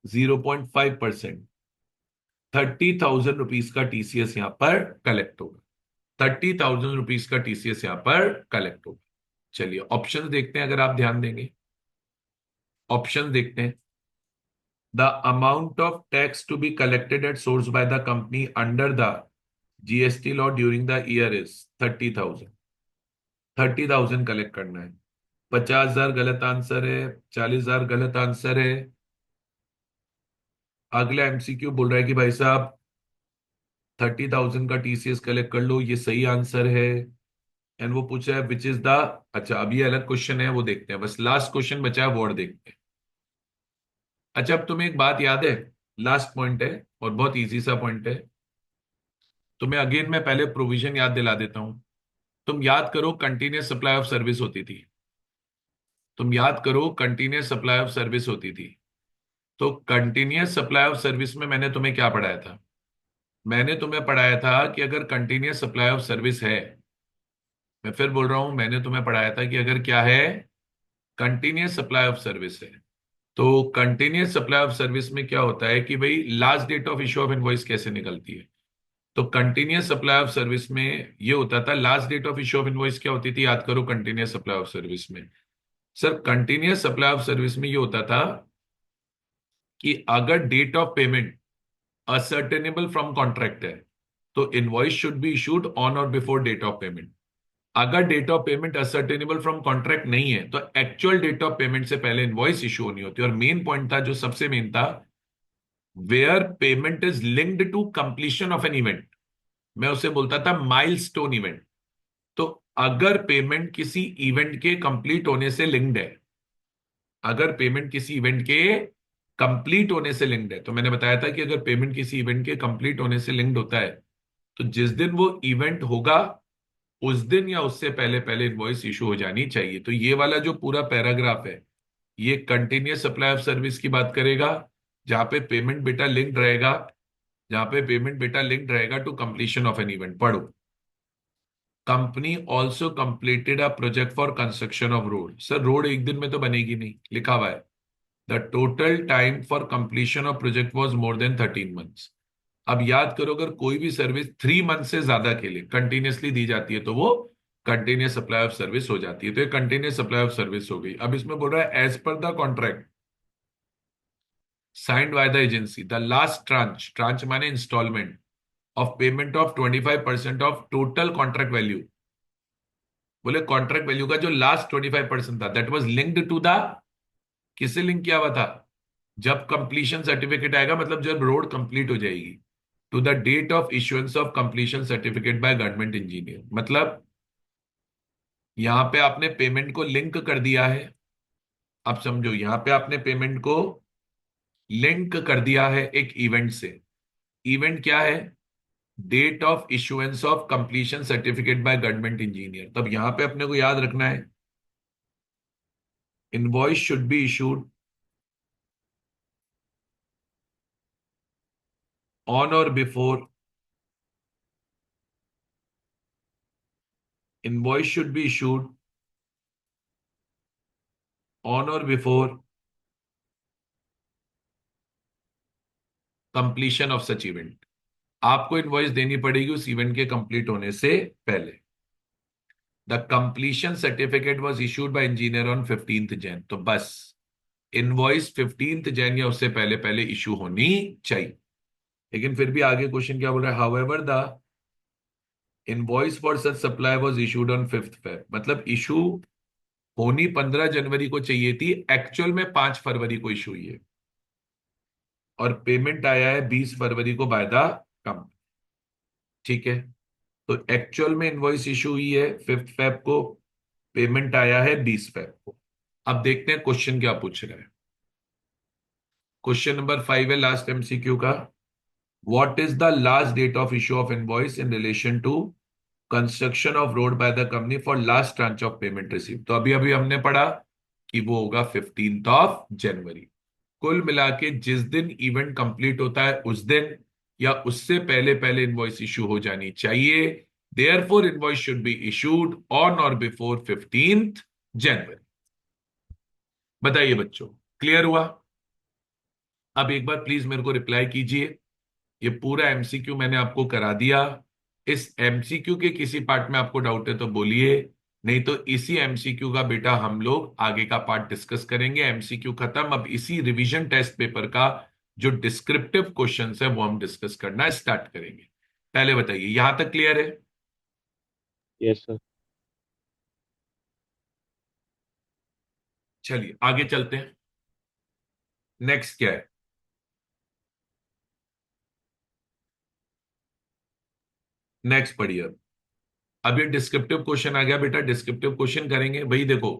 0.5%, 30,000 रुपीज का टीसीएस यहाँ पर कलेक्ट होगा। 30,000 रुपीज का टीसीएस यहाँ पर कलेक्ट होगा। चलिए ऑप्शन देखते हैं, अगर आप ध्यान देंगे ऑप्शन देखते हैं। The amount of tax to be collected at source by the company under the GST law during the year is 30,000। 30,000 collect करना है। 50,000 गलत आंसर है। 40,000 गलत आंसर है। अगला एमसीक्यू बोल रहा है कि भाई साहब 30,000 का टीसीएस कलेक्ट कर लो, ये सही आंसर है। एंड वो पूछा है विच इज द, अच्छा अब ये अलग क्वेश्चन है, वो देखते हैं, बस लास्ट क्वेश्चन बचा है, वर्ड देखते हैं। अच्छा अब तुम्हें एक बात याद है, लास्ट पॉइंट है और बहुत इजी सा पॉइंट है। तुम्हें अगेन मैं पहले प्रोविजन याद दिला देता हूं। तुम याद करो कंटिन्यूस सप्लाई ऑफ सर्विस होती थी। तुम याद करो कंटिन्यूस सप्लाई ऑफ सर्विस होती थी। तो कंटिन्यूस सप्लाई ऑफ सर्विस में मैंने तुम्हें क्या पढ़ाया था? मैंने तुम्हें पढ़ाया था कि अगर कंटिन्यूस सप्लाई ऑफ सर्विस है, मैं फिर बोल रहा हूं, मैंने तुम्हें पढ़ाया था कि अगर क्या है, कंटिन्यूस सप्लाई ऑफ सर्विस है, तो कंटिन्यूस सप्लाई ऑफ सर्विस में क्या होता है कि भाई last date of issue of invoice कैसे निकलती है। तो कंटिन्यूस सप्लाई ऑफ सर्विस में ये होता था, last date of issue of invoice क्या होती थी, याद करो कंटिन्यूस सप्लाई ऑफ सर्विस में। Sir continuous supply of service में ये होता था कि अगर date of payment ascertainable from contract है, तो invoice should be issued on और बिफोर डेट ऑफ पेमेंट। अगर date of payment ascertainable from contract नहीं है, तो एक्चुअल डेट ऑफ पेमेंट से पहले इनवॉइस इशू होनी होती है। और मेन पॉइंट था, जो सबसे मेन था, where payment is linked to completion of an event, मैं उसे बोलता था माइलस्टोन इवेंट। तो अगर पेमेंट किसी इवेंट के कंप्लीट होने से लिंक्ड है, अगर पेमेंट किसी इवेंट के कंप्लीट होने से लिंक्ड है, तो मैंने बताया था कि अगर पेमेंट किसी इवेंट के कंप्लीट होने से लिंक्ड होता है, तो जिस दिन वो इवेंट होगा उस दिन या उससे पहले पहले इनवॉइस इशू हो जानी चाहिए। तो ये वाला जो पूरा पैराग्राफ है, ये कंटिन्यूस सप्लाई ऑफ सर्विस की बात करेगा, जहां पे पेमेंट बेटा लिंक्ड रहेगा, जहां पे पेमेंट बेटा लिंक्ड रहेगा to completion of an event. पढ़ो, company also completed a project for construction of road. Sir road एक दिन में तो बनेगी नहीं, लिखा हुआ है the total time for completion of project was more than 13 months. अब याद करो, अगर कोई भी सर्विस 3 मंथ से ज्यादा के लिए कंटिन्यूसली दी जाती है, तो वो कंटिन्यूस सप्लाई ऑफ सर्विस हो जाती है। तो ये कंटिन्यूस सप्लाई ऑफ सर्विस हो गई। अब इसमें बोल रहा है as per the contract signed by the agency the last tranche, tranche माने instalment of payment of 25% of total contract value. बोले कॉन्ट्रैक्ट वैल्यू का जो लास्ट 25% था, that was linked to the, किससे लिंक किया हुआ था? जब कंप्लीशन सर्टिफिकेट आएगा, मतलब जब रोड कंप्लीट हो जाएगी, to the date of issuance of completion certificate by government engineer. मतलब यहां पे आपने पेमेंट को लिंक कर दिया है। अब समझो, यहां पे आपने पेमेंट को लिंक कर दिया है एक इवेंट से। इवेंट क्या है? Date of issuance of completion certificate by government engineer. तब यहां पे अपने को याद रखना है, invoice should be issued on और before, invoice should be issued on और before completion of such event. आपको इनवॉइस देनी पड़ेगी उस इवेंट के कंप्लीट होने से पहले। The completion certificate was issued by engineer on 15 Jan. तो बस इनवॉइस 15 जैन या उससे पहले पहले इशू होनी चाहिए। लेकिन फिर भी आगे क्वेश्चन क्या बोल रहा है, however the invoice for such supply was issued on 5 Feb. मतलब इशू होनी 15 जनवरी को चाहिए थी, एक्चुअल में 5 फरवरी को इशू हुई है, और पेमेंट आया है 20 फरवरी को बाय द कंपनी। ठीक है, तो एक्चुअल में इनवॉइस इशू हुई है 5 फेब को, पेमेंट आया है 20 फेब को। अब देखते हैं क्वेश्चन क्या पूछ रहा है। क्वेश्चन नंबर 5 है लास्ट एमसीक्यू का। What is the last date of issue of invoice in relation to construction of road by the company for last tranche of payment receive. तो अभी अभी हमने पढ़ा कि वो होगा 15 जनवरी। कुल मिला के जिस दिन इवेंट कंप्लीट होता है उस दिन या उससे पहले पहले इनवॉइस इशू हो जानी चाहिए। Therefore invoice should be issued on और बिफोर 15 जनवरी। बताइए बच्चों, क्लियर हुआ? अब एक बार प्लीज मेरे को रिप्लाई कीजिए। ये पूरा एमसीक्यू मैंने आपको करा दिया। इस एमसीक्यू के किसी पार्ट में आपको डाउट है तो बोलिए, नहीं तो इसी एमसीक्यू का बेटा हम लोग आगे का पार्ट डिस्कस करेंगे। एमसीक्यू खत्म, अब इसी रिवीजन टेस्ट पेपर का जो डिस्क्रिप्टिव क्वेश्चंस है वो हम डिस्कस करना स्टार्ट करेंगे। पहले बताइए, यहां तक क्लियर है? Yes sir. चलिए आगे चलते हैं। नेक्स्ट क्या है? नेक्स्ट पढ़िए। अब ये डिस्क्रिप्टिव क्वेश्चन आ गया बेटा, डिस्क्रिप्टिव क्वेश्चन करेंगे भाई। देखो,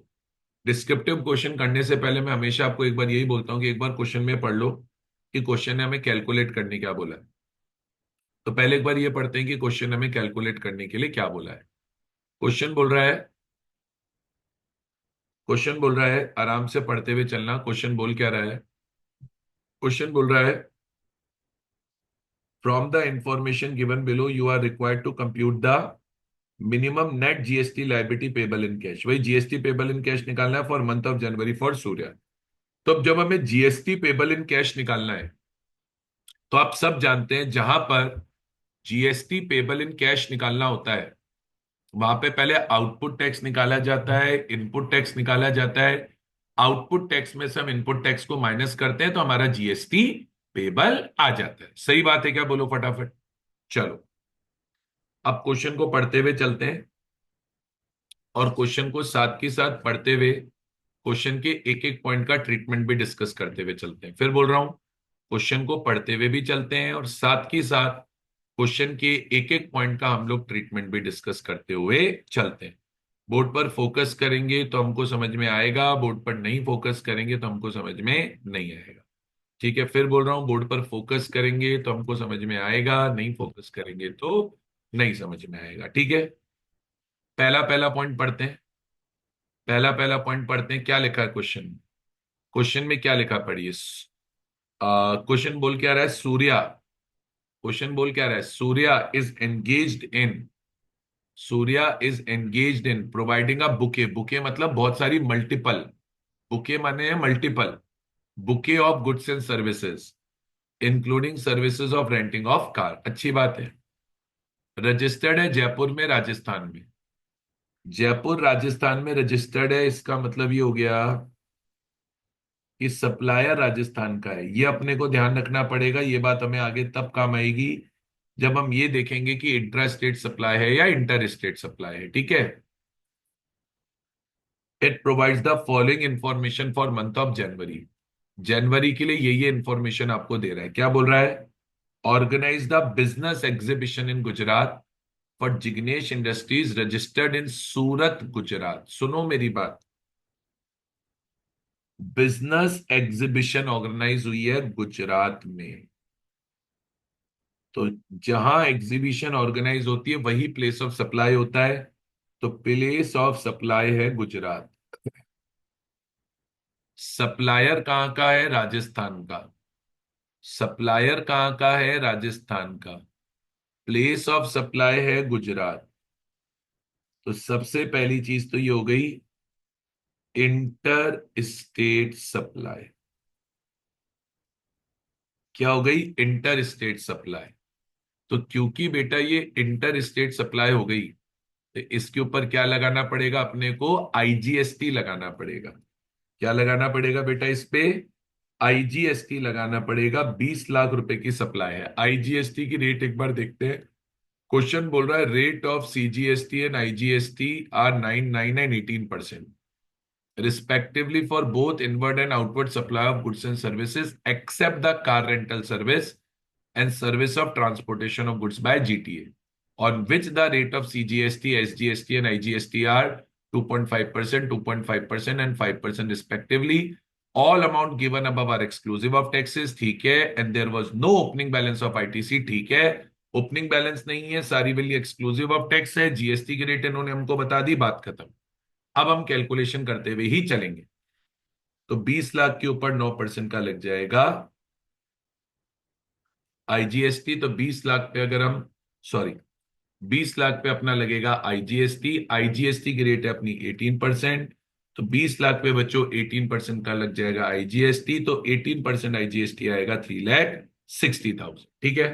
डिस्क्रिप्टिव क्वेश्चन करने से पहले मैं हमेशा आपको एक बार यही बोलता हूं कि एक बार क्वेश्चन में पढ़ लो कि क्वेश्चन ने हमें कैलकुलेट करने क्या बोला है। तो पहले एक बार ये पढ़ते हैं कि क्वेश्चन ने हमें कैलकुलेट करने के लिए क्या बोला है। क्वेश्चन बोल रहा है, क्वेश्चन बोल रहा है, आराम से पढ़ते हुए चलना। क्वेश्चन बोल क्या रहा है? क्वेश्चन बोल रहा है, from the information given below you are required to compute the minimum net GST liability payable in cash. वही जीएसटी पेबल इन कैश निकालना है for month of January for Surya. तो अब जब हमें जीएसटी पेबल इन कैश निकालना है, तो आप सब जानते हैं जहां पर जीएसटी पेबल इन कैश निकालना होता है वहां पे पहले आउटपुट टैक्स निकाला जाता है, इनपुट टैक्स निकाला जाता है। आउटपुट टैक्स में से हम इनपुट टैक्स को माइनस करते हैं तो हमारा जीएसटी पेबल आ जाता है। सही बात है क्या? बोलो फटाफट। चलो, अब क्वेश्चन को पढ़ते हुए चलते हैं और क्वेश्चन को साथ के साथ पढ़ते हुए क्वेश्चन के एक एक पॉइंट का ट्रीटमेंट भी डिस्कस करते हुए चलते हैं। फिर बोल रहा हूं, क्वेश्चन को पढ़ते हुए भी चलते हैं और साथ ही साथ क्वेश्चन के एक एक पॉइंट का हम लोग ट्रीटमेंट भी डिस्कस करते हुए चलते हैं। बोर्ड पर फोकस करेंगे तो हमको समझ में आएगा, बोर्ड पर नहीं फोकस करेंगे तो हमको समझ में नहीं आएगा। ठीक है, फिर बोल रहा हूं, बोर्ड पर फोकस करेंगे तो हमको समझ में आएगा, नहीं फोकस करेंगे तो नहीं समझ में आएगा। ठीक है, पहला पहला पॉइंट पढ़ते हैं। पहला पहला पॉइंट पढ़ते हैं, क्या लिखा है क्वेश्चन? क्वेश्चन में क्या लिखा पढ़िए। क्वेश्चन बोल क्या रहा है? सूर्या, क्वेश्चन बोल क्या रहा है? Surya is engaged in providing a bouquet. Bouquet मतलब बहुत सारी, मल्टीपल। बुके माने है multiple. Bouquet of goods and services including services of renting of car. अच्छी बात है। रजिस्टर्ड है जयपुर में, राजस्थान में। जयपुर राजस्थान में रजिस्टर्ड है, इसका मतलब ये हो गया कि सप्लायर राजस्थान का है। ये अपने को ध्यान रखना पड़ेगा। ये बात हमें आगे तब काम आएगी जब हम ये देखेंगे कि इंट्रा स्टेट सप्लाई है या इंटर स्टेट सप्लाई है। ठीक है। It provides the following information for month of January. जनवरी के लिए ये इंफॉर्मेशन आपको दे रहा है। क्या बोल रहा है? Organise the business exhibition in Gujarat for Jignesh industries registered in Surat Gujarat. सुनो मेरी बात, बिजनेस एग्जीबिशन ऑर्गेनाइज हुई है गुजरात में। तो जहां एग्जीबिशन ऑर्गेनाइज होती है वही प्लेस ऑफ सप्लाई होता है। तो प्लेस ऑफ सप्लाई है गुजरात। सप्लायर कहाँ का है? राजस्थान का। सप्लायर कहाँ का है? राजस्थान का। प्लेस ऑफ सप्लाई है गुजरात। तो सबसे पहली चीज तो ये हो गई इंटर स्टेट सप्लाई। क्या हो गई? Inter state supply. तो क्योंकि बेटा ये इंटर स्टेट सप्लाई हो गई, तो इसके ऊपर क्या लगाना पड़ेगा अपने को? आईजीएसटी लगाना पड़ेगा। क्या लगाना पड़ेगा बेटा इस पे? आईजीएसटी लगाना पड़ेगा। 20 लाख रुपए की सप्लाई है। आईजीएसटी की रेट एक बार देखते हैं। क्वेश्चन बोल रहा है rate of CGST and IGST are 9, 9 and 18% respectively for both inward and outward supply of goods and services except the car rental service and service of transportation of goods by GTA, on which the rate of CGST, SGST, and IGST are 2.5%, 2.5%, and 5% respectively. All amount given above are exclusive of taxes, ठीक है, and there was no opening balance of ITC, ठीक है। Opening balance नहीं है, सारी value exclusive of tax है। GST की rate इन्होंने हमको बता दी, बात खत्म। अब हम कैलकुलेशन करते हुए ही चलेंगे। तो 20 लाख के ऊपर 9% का लग जाएगा आईजीएसटी। तो 20 लाख पे अगर हम, सॉरी, 20 लाख पे अपना लगेगा आईजीएसटी। आईजीएसटी की रेट है अपनी 18%। तो 20 लाख पे बच्चों 18% का लग जाएगा आईजीएसटी। तो 18% आईजीएसटी आएगा 3,60,000। ठीक है।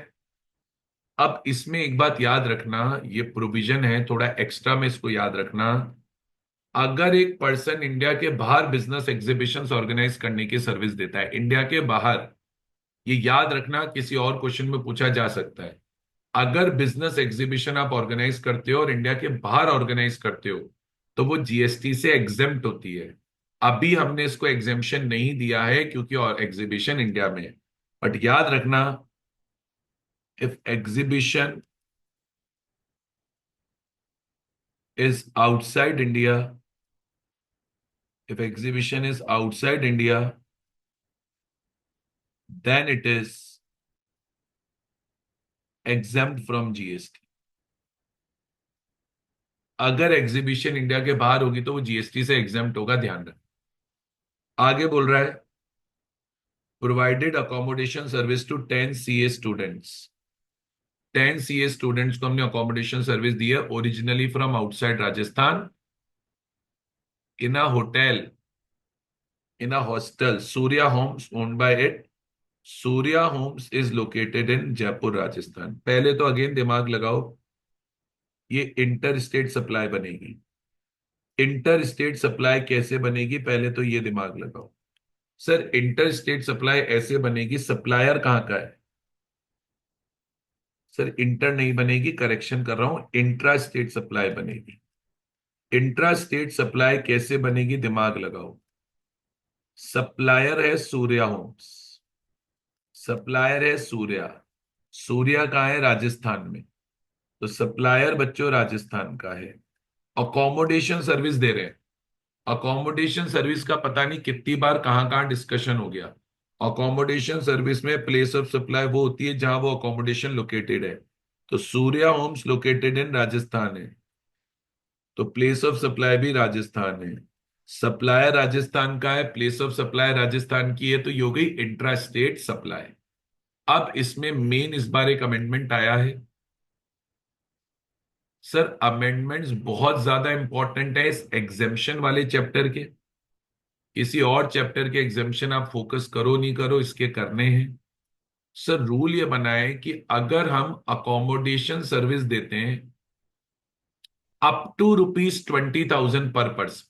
अब इसमें एक बात याद रखना, ये प्रोविजन है थोड़ा एक्स्ट्रा में, इसको याद रखना अगर एक पर्सन इंडिया के बाहर बिजनेस एग्जीबिशंस ऑर्गेनाइज करने की सर्विस देता है, इंडिया के बाहर, ये याद रखना, किसी और क्वेश्चन में पूछा जा सकता है। अगर बिजनेस एग्जीबिशन आप ऑर्गेनाइज करते हो और इंडिया के बाहर ऑर्गेनाइज करते हो, तो वो जीएसटी से एग्जेम्प्ट होती है। अभी हमने इसको एग्जेम्पशन नहीं दिया है क्योंकि और एग्जीबिशन इंडिया में है। बट याद रखना, if exhibition is outside India, if exhibition is outside India, then it is exempt from GST। अगर एग्जीबिशन इंडिया के बाहर होगी तो वो जीएसटी से एग्जेम्प्ट होगा, ध्यान रख। आगे बोल रहा है, provided accommodation service to 10 CA students. 10 CA students को हमने अकोमोडेशन सर्विस दी है, originally from outside Rajasthan, in a hotel, in a hostel Surya homes owned by it. Surya homes is located in Jaipur Rajasthan. पहले तो अगेन दिमाग लगाओ, ये इंटर स्टेट सप्लाई बनेगी। इंटर स्टेट सप्लाई कैसे बनेगी, पहले तो ये दिमाग लगाओ। सर इंटर स्टेट सप्लाई ऐसे बनेगी, सप्लायर कहाँ का है? सर इंटर नहीं बनेगी, करेक्शन कर रहा हूं, इंट्रा स्टेट सप्लाई बनेगी। इंट्रा स्टेट सप्लाई कैसे बनेगी, दिमाग लगाओ। सप्लायर है सूर्या होम्स, सप्लायर है सूर्या। सूर्या कहाँ है? राजस्थान में। तो सप्लायर बच्चों राजस्थान का है, अकोमोडेशन सर्विस दे रहे हैं। अकोमोडेशन सर्विस का पता नहीं कितनी बार कहां कहां डिस्कशन हो गया। अकोमोडेशन सर्विस में प्लेस ऑफ सप्लाई वो होती है जहां वो अकोमोडेशन लोकेटेड है। तो Surya homes located in Rajasthan है, तो प्लेस ऑफ सप्लाई भी राजस्थान है। सप्लायर राजस्थान का है, प्लेस ऑफ सप्लाई राजस्थान की है, तो ये हो गई इंट्रा स्टेट सप्लाई। अब इसमें मेन इस बार एक अमेंडमेंट आया है। सर अमेंडमेंट्स बहुत ज्यादा इंपॉर्टेंट है इस एग्जेम्पशन वाले चैप्टर के। किसी और चैप्टर के एग्जामिशन आप फोकस करो नहीं करो, इसके करने हैं। सर रूल ये बना है कि अगर हम अकोमोडेशन सर्विस देते हैं अप टू ₹20,000 पर पर्सन,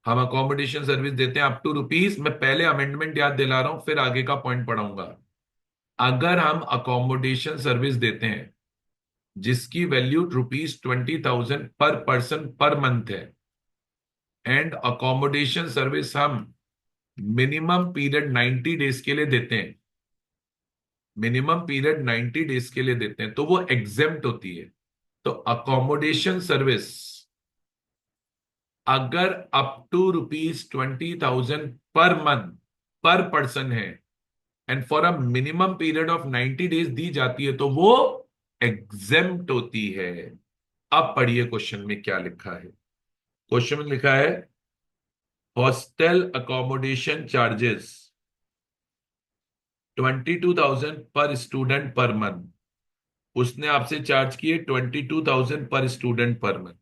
हम अकोमोडेशन सर्विस देते हैं अप टू रुपीज, मैं पहले अमेंडमेंट याद दिला रहा हूं फिर आगे का पॉइंट पढ़ाऊंगा। अगर हम अकोमोडेशन सर्विस देते हैं जिसकी वैल्यू ₹20,000 पर पर्सन पर मंथ है, एंड अकोमोडेशन सर्विस हम मिनिमम पीरियड 90 डेज के लिए देते हैं, मिनिमम पीरियड 90 डेज के लिए देते हैं, तो वो एग्जेम्प्ट होती है। तो अकोमोडेशन सर्विस अगर up to ₹20,000 per month per person है and for a minimum period of 90 days दी जाती है, तो वो एग्जेम्प्ट होती है। अब पढ़िए क्वेश्चन में क्या लिखा है। क्वेश्चन में लिखा है, हॉस्टल अकोमोडेशन चार्जेस 22,000 पर स्टूडेंट पर मंथ। उसने आपसे चार्ज किए 22,000 पर स्टूडेंट पर मंथ।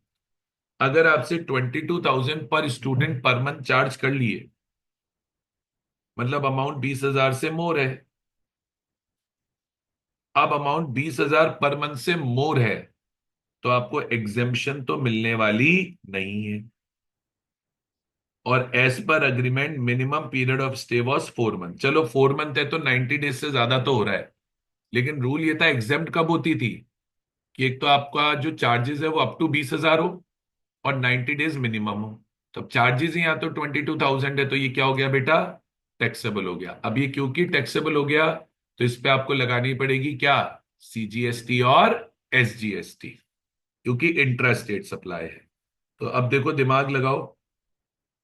अगर आपसे 22,000 पर स्टूडेंट पर मंथ चार्ज कर लिए, मतलब अमाउंट 20,000 से मोर है। अब अमाउंट 20,000 पर मंथ से मोर है, तो आपको एग्जेम्पशन तो मिलने वाली नहीं है। और as per agreement minimum period of stay was 4 month. चलो 4 मंथ है तो 90 डेज से ज्यादा तो हो रहा है, लेकिन रूल ये था एग्जेम्प्ट कब होती थी कि एक तो आपका जो चार्जेस है वो अप टू 20,000 हो और 90 डेज मिनिमम हो। तो अब चार्जेस ही यहाँ तो 22,000 है, तो ये क्या हो गया बेटा? टैक्सेबल हो गया। अब ये क्योंकि टैक्सेबल हो गया, तो इस पे आपको लगानी पड़ेगी क्या? सीजीएसटी और एसजीएसटी, क्योंकि इंट्रा स्टेट सप्लाई है। तो अब देखो दिमाग लगाओ,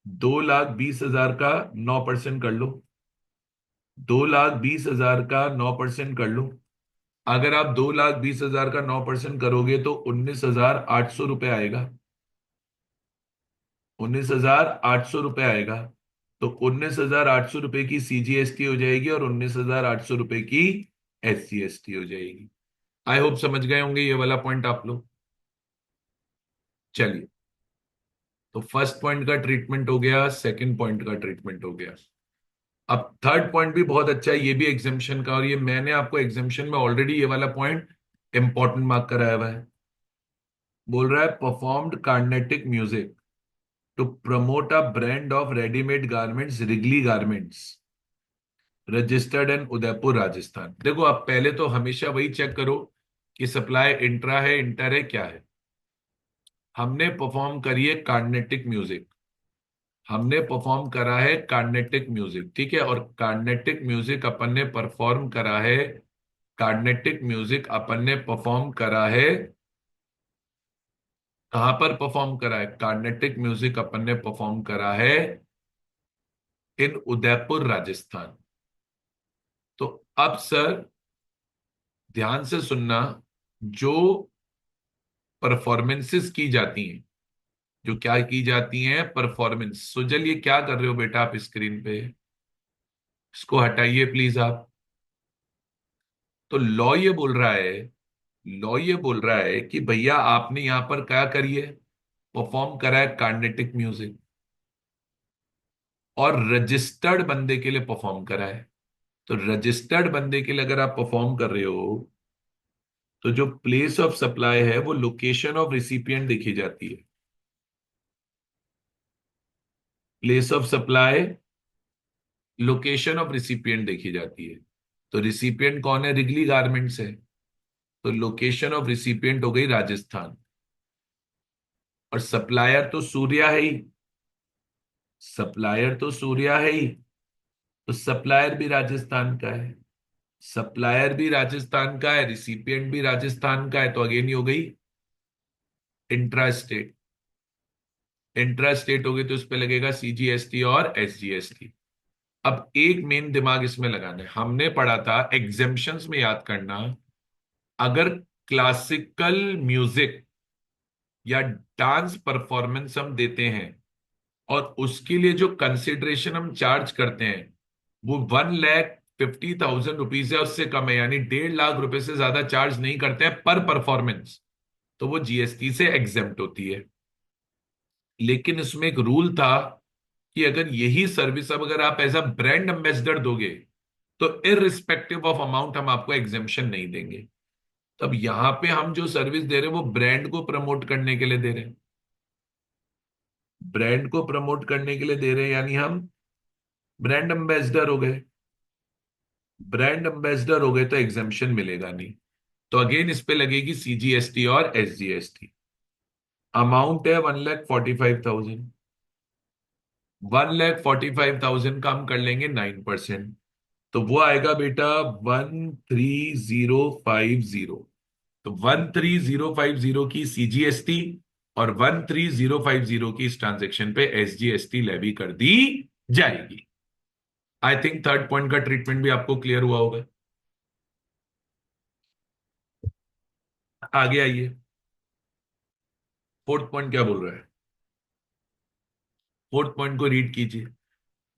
2,20,000 का 9% कर लो, 2,20,000 का 9% कर लो। अगर आप 2,20,000 का 9% करोगे तो 19,800 रुपये आएगा। 19,800 रुपये आएगा। तो 19,800 रुपये की सीजीएसटी हो जाएगी और 19,800 रुपये की एसजीएसटी हो जाएगी। आई होप समझ गए होंगे ये वाला पॉइंट आप लोग। चलिए, तो फर्स्ट पॉइंट का ट्रीटमेंट हो गया, सेकंड पॉइंट का ट्रीटमेंट हो गया। अब थर्ड पॉइंट भी बहुत अच्छा है, ये भी एग्जामिशन का, और ये मैंने आपको एग्जामिशन में ऑलरेडी ये वाला पॉइंट इंपॉर्टेंट मार्क कराया हुआ है। बोल रहा है performed Carnatic music to promote a brand of readymade garments Rigley garments, registered in Udaipur Rajasthan. देखो आप पहले तो हमेशा वही चेक करो कि सप्लाई इंट्रा है इंटर है क्या है। हमने परफॉर्म करी है कार्नेटिक म्यूजिक, हमने परफॉर्म करा है कार्नेटिक म्यूजिक, ठीक है। और कार्नेटिक म्यूजिक अपन ने परफॉर्म करा है, कार्नेटिक म्यूजिक अपन ने परफॉर्म करा है, कहां पर परफॉर्म करा है? कार्नेटिक म्यूजिक अपन ने परफॉर्म करा है इन उदयपुर राजस्थान। तो अब सर ध्यान से सुनना, जो परफॉर्मेंसेस की जाती हैं, जो क्या की जाती हैं परफॉर्मेंस। सुजल ये क्या कर रहे हो बेटा आप स्क्रीन पे? इसको हटाइए प्लीज आप। तो लॉ ये बोल रहा है, लॉ ये बोल रहा है कि भैया आपने यहां पर क्या करिए, परफॉर्म करा है कार्नेटिक म्यूजिक, और रजिस्टर्ड बंदे के लिए परफॉर्म करा है। तो रजिस्टर्ड बंदे के लिए अगर आप परफॉर्म कर रहे हो, तो जो प्लेस ऑफ सप्लाई है वो लोकेशन ऑफ रिसिपिएंट देखी जाती है। Place of supply location of recipient देखी जाती है। तो रिसिपिएंट कौन है? रिगली गारमेंट्स है। तो लोकेशन ऑफ रिसिपिएंट हो गई राजस्थान, और सप्लायर तो सूर्या है ही, सप्लायर तो सूर्या है ही, तो सप्लायर भी राजस्थान का है, सप्लायर भी राजस्थान का है, रिसिपिएंट भी राजस्थान का है। तो अगेन ही हो गई इंट्रा स्टेट, इंट्रा स्टेट हो गई तो उस पे लगेगा सीजीएसटी और एसजीएसटी। अब एक मेन दिमाग इसमें लगाना है, हमने पढ़ा था एग्जेम्पशंस में, याद करना, अगर क्लासिकल म्यूजिक या डांस परफॉर्मेंस हम देते हैं और उसके लिए जो कंसिडरेशन हम चार्ज करते हैं वो 1,50,000 रुपीज है, उससे कम है, यानी 1.5 लाख रुपए से ज्यादा चार्ज नहीं करते हैं पर परफॉर्मेंस, तो वो जीएसटी से एग्जेम्प्ट होती है। लेकिन इसमें एक रूल था कि अगर यही सर्विस अब अगर आप एज अ ब्रांड एम्बेसडर दोगे तो इररिस्पेक्टिव ऑफ अमाउंट हम आपको एग्जेम्पशन नहीं देंगे। तब यहां पे हम जो सर्विस दे रहे हैं वो ब्रांड को प्रमोट करने के लिए दे रहे हैं, ब्रांड को प्रमोट करने के लिए दे रहे हैं, यानी हम ब्रांड एम्बेसडर हो गए, ब्रांड एम्बेसडर हो गए तो एग्जेम्पशन मिलेगा नहीं। तो अगेन इस पे लगेगी सीजीएसटी और एसजीएसटी। अमाउंट है 1,45,000, 1,45,000 का हम कर लेंगे 9%, तो वो आएगा बेटा 13,050। तो 13,050 की सीजीएसटी और 13,050 की इस ट्रांजेक्शन पे एसजीएसटी लेवी कर दी जाएगी। आई थिंक थर्ड पॉइंट का ट्रीटमेंट भी आपको क्लियर हुआ होगा। आगे आइए, फोर्थ पॉइंट क्या बोल रहा है? फोर्थ पॉइंट को रीड कीजिए।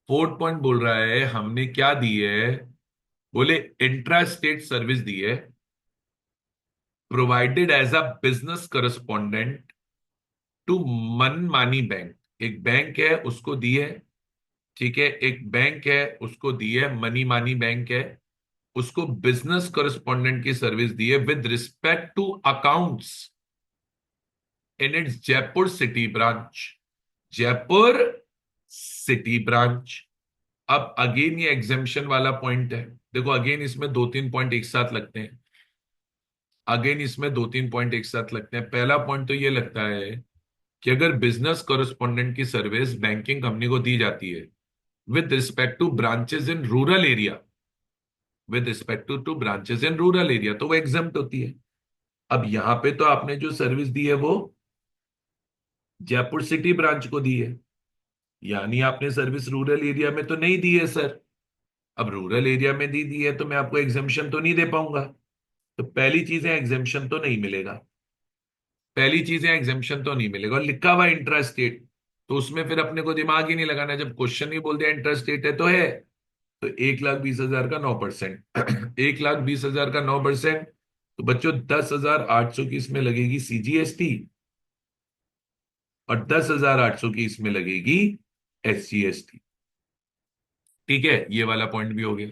फोर्थ पॉइंट बोल रहा है हमने क्या दी है, बोले इंट्रा स्टेट सर्विस दी है, provided as a business correspondent to Manmani bank. एक बैंक है उसको दी है, ठीक है, एक बैंक है उसको दी है, मनी मानी बैंक है, उसको बिजनेस करस्पॉन्डेंट की सर्विस दी है with respect to accounts in its Jaipur city branch, Jaipur city branch. अब अगेन ये एग्जेम्पशन वाला पॉइंट है। देखो अगेन इसमें दो तीन पॉइंट एक साथ लगते हैं, अगेन इसमें दो तीन पॉइंट एक साथ लगते हैं। पहला पॉइंट तो ये लगता है कि अगर बिजनेस कॉरेस्पॉन्डेंट की सर्विस बैंकिंग कंपनी को दी जाती है with respect two branches in rural area, with respect two branches in rural area, तो वो एग्जाम्प्ट होती है। अब यहां पे तो आपने जो सर्विस दी है वो जयपुर सिटी ब्रांच को दी है, यानी आपने सर्विस रूरल एरिया में तो नहीं दी है सर। अब रूरल एरिया में दी है तो मैं आपको एग्जाम्पशन तो नहीं दे पाऊंगा। तो पहली चीज है एग्जाम्पशन तो नहीं मिलेगा, पहली चीज है एग्जाम्पशन तो नहीं मिलेगा। और लिखा हुआ इंट्रा स्टेट, तो उसमें फिर अपने को दिमाग ही नहीं लगाना, जब क्वेश्चन ही बोल दिया इंट्रा स्टेट है तो है। तो 1,20,000 का 9%, 1,20,000 का 9%, तो बच्चों 10,800 की इसमें लगेगी सीजीएसटी और 10,800 की इसमें लगेगी एसजीएसटी। ठीक है, ये वाला पॉइंट भी हो गया।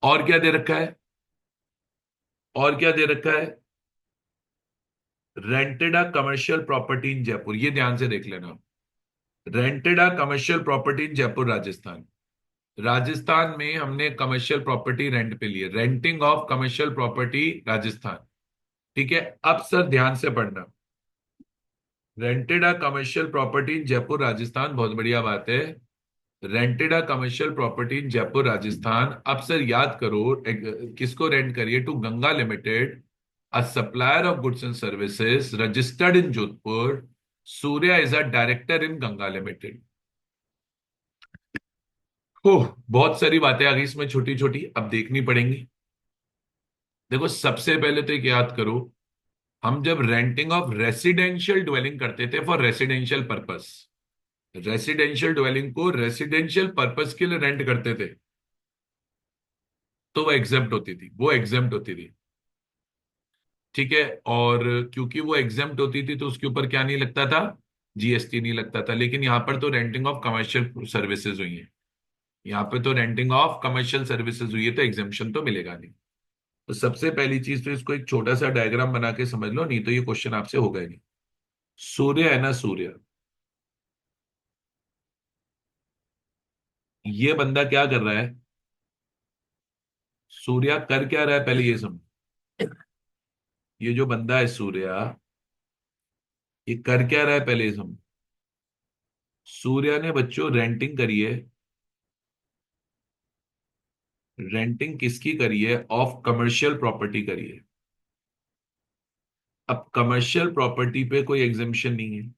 और क्या दे रखा है, और क्या दे रखा है? Rented a commercial property in Jaipur, ये ध्यान से देख लेना। Rented a commercial property in Jaipur Rajasthan. Rajasthan में हमने कमर्शियल प्रॉपर्टी रेंट पे ली है, renting of commercial property Rajasthan. ठीक है, अब सर ध्यान से पढ़ना। Rented a commercial property in Jaipur Rajasthan, बहुत बढ़िया बात है। Rented a commercial property in Jaipur Rajasthan. अब सर याद करो, किसको रेंट करिए? To Ganga limited, a supplier of goods and services registered in Jodhpur. Surya is a director in Ganga limited. ओह, बहुत सारी बातें आ गई इसमें, छोटी छोटी, अब देखनी पड़ेंगी। देखो, सबसे पहले तो एक याद करो, हम जब रेंटिंग ऑफ रेसिडेंशियल ड्वेलिंग करते थे for residential purpose, residential dwelling को रेसिडेंशियल पर्पस के लिए रेंट करते थे, तो वो एग्जेम्प्ट होती थी, वो एग्जेम्प्ट होती थी। ठीक है, और क्योंकि वो एग्जेम्प्ट होती थी तो उसके ऊपर क्या नहीं लगता था? जीएसटी नहीं लगता था। लेकिन यहाँ पर तो रेंटिंग ऑफ कमर्शियल सर्विसेज हुई है, यहाँ पे तो रेंटिंग ऑफ कमर्शियल सर्विसेज हुई है, तो एग्जेम्पशन तो मिलेगा नहीं। तो सबसे पहली चीज तो इसको एक छोटा सा डायग्राम बना के समझ लो, नहीं तो ये क्वेश्चन आपसे होगा ही नहीं। सूर्य है ना, सूर्य, ये बंदा क्या कर रहा है? सूर्या कर क्या रहा है, पहले ये समझ। ये जो बंदा है सूर्या, ये कर क्या रहा है, पहले ये समझ। सूर्या ने बच्चों रेंटिंग करी है। रेंटिंग किसकी करी है? ऑफ कमर्शियल प्रॉपर्टी करी है। अब कमर्शियल प्रॉपर्टी पे कोई एग्जेम्पशन नहीं है,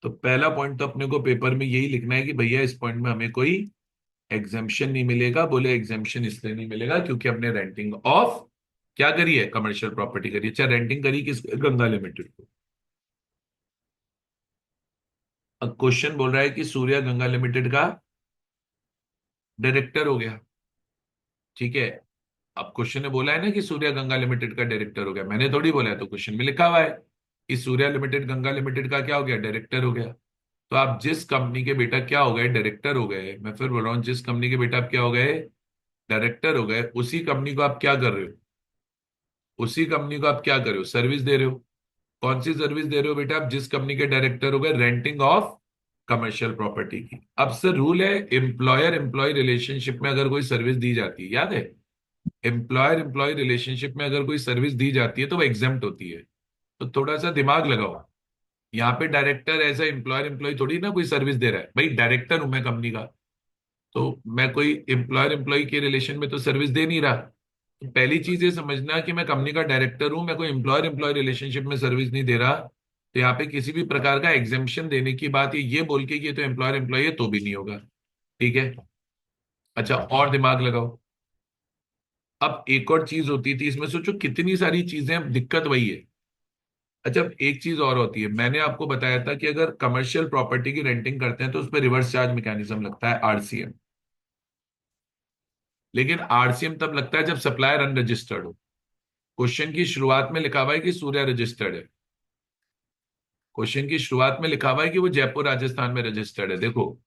तो पहला पॉइंट तो अपने को पेपर में यही लिखना है कि भैया इस पॉइंट में हमें कोई एग्जेम्पशन नहीं मिलेगा। बोले एग्जेम्पशन इसलिए नहीं मिलेगा क्योंकि हमने रेंटिंग ऑफ क्या करी है? कमर्शियल प्रॉपर्टी करी है। अच्छा, रेंटिंग करी किस? गंगा लिमिटेड को। अब क्वेश्चन बोल रहा है कि सूर्या गंगा लिमिटेड का डायरेक्टर हो गया। ठीक है, अब क्वेश्चन ने बोला है ना कि सूर्या गंगा लिमिटेड का डायरेक्टर हो गया, मैंने थोड़ी बोला है, तो क्वेश्चन में लिखा हुआ है कि सूर्या लिमिटेड गंगा लिमिटेड का क्या हो गया? डायरेक्टर हो गया। तो आप जिस कंपनी के बेटा क्या हो गए? डायरेक्टर हो गए। मैं फिर बोल रहा हूँ, जिस कंपनी के बेटा आप क्या हो गए? डायरेक्टर हो गए, उसी कंपनी को आप क्या कर रहे हो? उसी कंपनी को आप क्या कर रहे हो? सर्विस दे रहे हो। कौन सी सर्विस दे रहे हो बेटा? आप जिस कंपनी के डायरेक्टर हो गए, रेंटिंग ऑफ कमर्शियल प्रॉपर्टी की। अब सर रूल है, एम्प्लॉयर एम्प्लॉय रिलेशनशिप में अगर कोई सर्विस दी जाती है, याद है, एम्प्लॉयर एम्प्लॉय रिलेशनशिप में अगर कोई सर्विस दी जाती है तो वो एग्जेम्प्ट होती है। तो थोड़ा सा दिमाग लगाओ, यहाँ पे डायरेक्टर ऐसा एम्प्लॉयर एम्प्लॉय थोड़ी ना कोई सर्विस दे रहा है, भाई डायरेक्टर हूं मैं कंपनी का, तो मैं कोई एम्प्लॉयर एम्प्लॉय के रिलेशन में तो सर्विस दे नहीं रहा। तो पहली चीज ये समझना कि मैं कंपनी का डायरेक्टर हूं, मैं कोई एम्प्लॉयर एम्प्लॉय रिलेशनशिप में सर्विस नहीं दे रहा। तो यहाँ पे किसी भी प्रकार का एग्जेम्पशन देने की बात, ये बोल के कि ये तो एम्प्लॉयर एम्प्लॉय है, तो भी नहीं होगा। ठीक है, अच्छा और दिमाग लगाओ। अब एक और चीज होती थी इसमें, सोचो कितनी सारी चीजें, अब दिक्कत वही है। अच्छा, अब एक चीज और होती है, मैंने आपको बताया था कि अगर कमर्शियल प्रॉपर्टी की रेंटिंग करते हैं तो उस पर रिवर्स चार्ज मैकेनिज्म लगता है, आरसीएम। लेकिन आरसीएम तब लगता है जब सप्लायर अनरजिस्टर्ड हो। क्वेश्चन की शुरुआत में लिखा हुआ है कि सूर्या रजिस्टर्ड है। क्वेश्चन की शुरुआत में लिखा हुआ है कि वो जयपुर राजस्थान में रजिस्टर्ड है, देखो,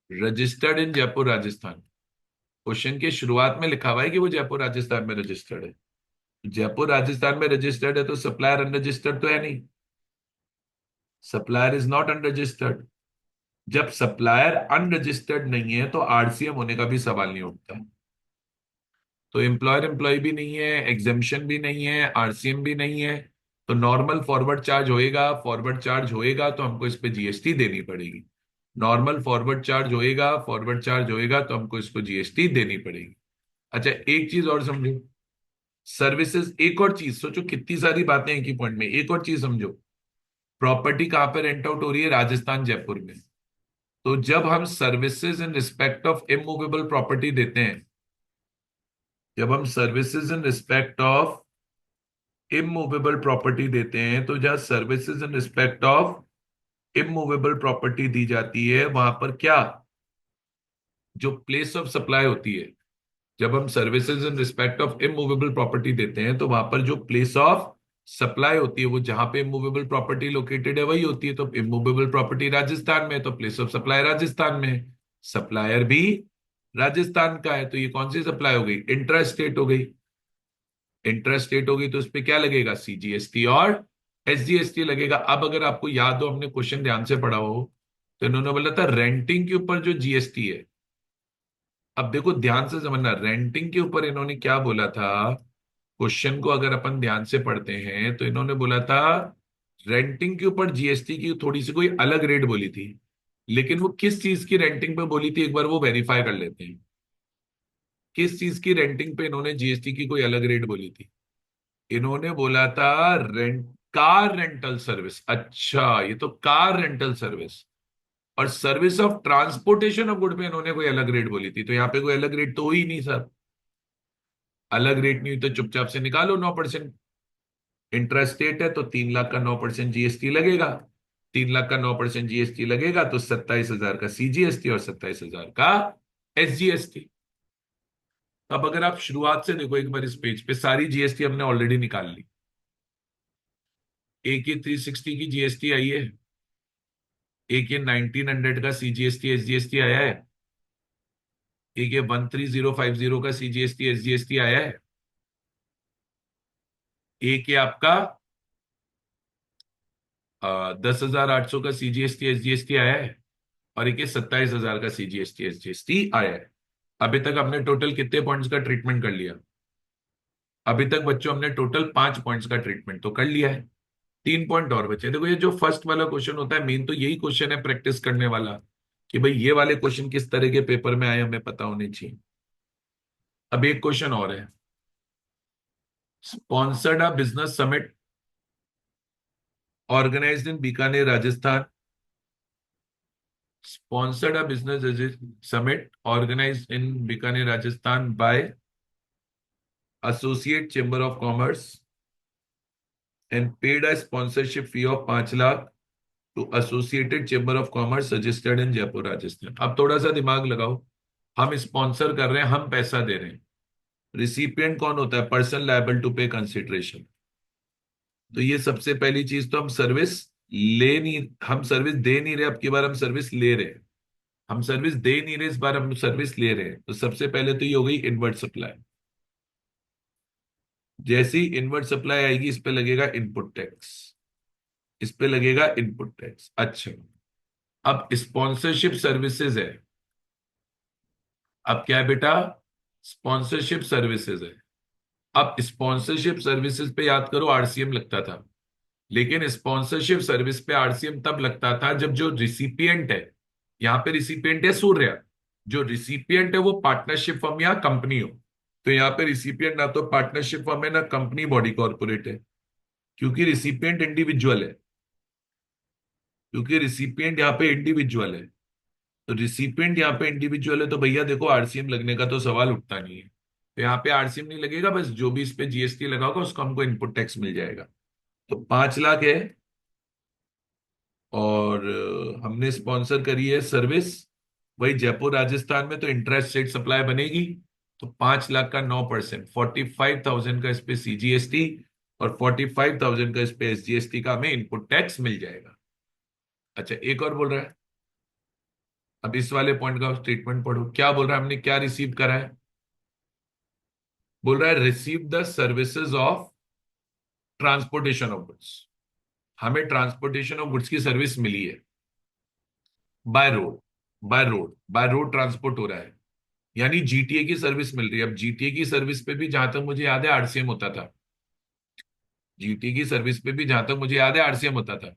registered in Jaipur Rajasthan. Question की शुरुआत में लिखा हुआ है कि वो जयपुर राजस्थान में रजिस्टर्ड है। जयपुर राजस्थान में रजिस्टर्ड है तो सप्लायर अनरजिस्टर्ड तो है नहीं, सप्लायर इज नॉट अनरजिस्टर्ड। जब सप्लायर अनरजिस्टर्ड नहीं है तो आरसीएम होने का भी सवाल नहीं उठता। तो एम्प्लॉयर एम्प्लॉय भी नहीं है, एग्जेम्पशन भी नहीं है, आरसीएम भी नहीं है, तो नॉर्मल फॉरवर्ड चार्ज होएगा। फॉरवर्ड चार्ज होएगा तो हमको इस पे जीएसटी देनी पड़ेगी। नॉर्मल फॉरवर्ड चार्ज होएगा, फॉरवर्ड चार्ज होएगा तो हमको इसको जीएसटी देनी पड़ेगी। अच्छा, एक चीज और समझो, सर्विसेज, एक और चीज सोचो, कितनी सारी बातें एक ही पॉइंट में, एक और चीज समझो। प्रॉपर्टी कहाँ पे रेंट आउट हो रही है? राजस्थान, जयपुर में। तो जब हम services in respect of immovable property देते हैं, जब हम services in respect of immovable property देते हैं, तो जहां services in respect of immovable property दी जाती है वहां पर क्या, जो प्लेस ऑफ सप्लाई होती है, जब हम services in respect of immovable property देते हैं तो वहां पर जो प्लेस ऑफ सप्लाई होती है, वो जहां पे इमूवेबल प्रॉपर्टी लोकेटेड है वही होती है। तो इमूवेबल प्रॉपर्टी राजस्थान में है, तो प्लेस ऑफ सप्लाई राजस्थान में है, सप्लायर भी राजस्थान का है। तो ये कौन सी सप्लाई हो गई? इंट्रा स्टेट हो गई। इंट्रा स्टेट हो गई तो उस पर क्या लगेगा? सीजीएसटी और एसजीएसटी लगेगा। अब अगर आपको याद हो, हमने क्वेश्चन ध्यान से पढ़ा हो, तो इन्होंने बोला था रेंटिंग के ऊपर जो जीएसटी है। अब देखो ध्यान से समझना, रेंटिंग के ऊपर इन्होंने क्या बोला था। क्वेश्चन को अगर अपन ध्यान से पढ़ते हैं तो इन्होंने बोला था रेंटिंग के ऊपर जीएसटी की थोड़ी सी कोई अलग रेट बोली थी। लेकिन वो किस चीज की रेंटिंग पे बोली थी, एक बार वो वेरीफाई कर लेते हैं। किस चीज की रेंटिंग पे इन्होंने जीएसटी की कोई अलग रेट बोली थी। इन्होंने बोला था रेंट, कार रेंटल सर्विस। अच्छा, ये तो कार रेंटल सर्विस। और service of transportation of good पे इन्होंने कोई अलग रेट बोली थी, तो यहाँ पे कोई अलग रेट तो हुई नहीं सर। अलग रेट नहीं हुई तो चुपचाप से निकालो 9%। इंटरेस्ट रेट है तो 3 लाख का 9% जीएसटी लगेगा। 3 लाख का 9% जीएसटी लगेगा तो 27,000 का सीजीएसटी और 27,000 का एसजीएसटी। अब अगर आप शुरुआत से देखो एक बार इस पेज पे, सारी जीएसटी हमने ऑलरेडी निकाल ली। एक ये 360 की जीएसटी आई है, एक ये 1900 का सीजीएसटी एसजीएसटी आया है, एक ये 13050 का सीजीएसटी एसजीएसटी आया है, एक ये आपका 10,800 का सीजीएसटी एसजीएसटी आया है, और एक ये 27,000 का सीजीएसटी एसजीएसटी आया है। अभी तक हमने टोटल कितने पॉइंट्स का ट्रीटमेंट कर लिया। अभी तक बच्चों हमने टोटल 5 पॉइंट्स का ट्रीटमेंट तो कर लिया है। 3 पॉइंट और बचे। देखो ये जो फर्स्ट वाला क्वेश्चन होता है, मेन तो यही क्वेश्चन है प्रैक्टिस करने वाला, कि भाई ये वाले क्वेश्चन किस तरह के पेपर में आए हमें पता होने चाहिए। अब एक क्वेश्चन और है, sponsored a business summit organized in Bikaner Rajasthan. Sponsored a business summit organized in Bikaner, Rajasthan by Associate Chamber of Commerce and paid a sponsorship fee of 5 lakh to Associated Chamber of Commerce suggested in Jaipur, Rajasthan। अब थोड़ा सा दिमाग लगाओ, हम sponsor कर रहे हैं, हम पैसा दे रहे हैं, रिसिपिएंट कौन होता है, पर्सन लायबल टू पे कंसिडरेशन। तो ये सबसे पहली चीज, तो हम सर्विस ले नहीं, हम सर्विस दे नहीं रहे, अब की बार हम सर्विस ले रहे हैं। हम सर्विस दे नहीं रहे, इस बार हम सर्विस ले रहे हैं, तो सबसे पहले तो ये हो गई इनवर्ट सप्लाई। जैसी इनवर्ट सप्लाई आएगी इस पे लगेगा इनपुट टैक्स, इस पे लगेगा इनपुट टैक्स। अच्छा, अब स्पॉन्सरशिप सर्विसेज है। अब क्या है बेटा, स्पॉन्सरशिप सर्विसेज है। अब स्पॉन्सरशिप सर्विसेज पे याद करो आरसीएम लगता था, लेकिन स्पॉन्सरशिप सर्विस पे आरसीएम तब लगता था जब जो रिसिपिएंट है, यहां पे रिसिपिएंट है सूर्य, जो रिसिपिएंट है वो पार्टनरशिप फर्म या कंपनी हो। तो यहाँ पे रिसिपिएंट ना तो पार्टनरशिप फर्म है ना कंपनी बॉडी कॉर्पोरेट है, क्योंकि रिसिपिएंट इंडिविजुअल है। क्योंकि रिसिपिएंट यहाँ पे इंडिविजुअल है, तो रिसिपिएंट यहाँ पे इंडिविजुअल है, तो भैया देखो आरसीएम लगने का तो सवाल उठता नहीं है। तो यहाँ पे आरसीएम नहीं लगेगा, बस जो भी इस पे जीएसटी लगा होगा उसको हमको इनपुट टैक्स मिल जाएगा। तो 5 लाख है, और हमने स्पॉन्सर करी है सर्विस, वही जयपुर राजस्थान में, तो इंटरेस्ट रेट सप्लाई बनेगी। तो 5 लाख का 9%, 45,000 का इस पे सीजीएसटी और 45,000 का इस पे एसजीएसटी का हमें इनपुट टैक्स मिल जाएगा। अच्छा, एक और बोल रहा है, अब इस वाले पॉइंट का स्टेटमेंट पढ़ो, क्या बोल रहा है, हमने क्या रिसीव करा है। बोल रहा है receive the services of transportation of goods. हमें ट्रांसपोर्टेशन ऑफ गुड्स की सर्विस मिली है by road. By road transport हो रहा है, यानी जीटीए की सर्विस मिल रही है। अब जीटीए की सर्विस पे भी जहां तक मुझे याद है आरसीएम होता था। जीटीए की सर्विस पे भी जहां तक मुझे याद है आरसीएम होता था।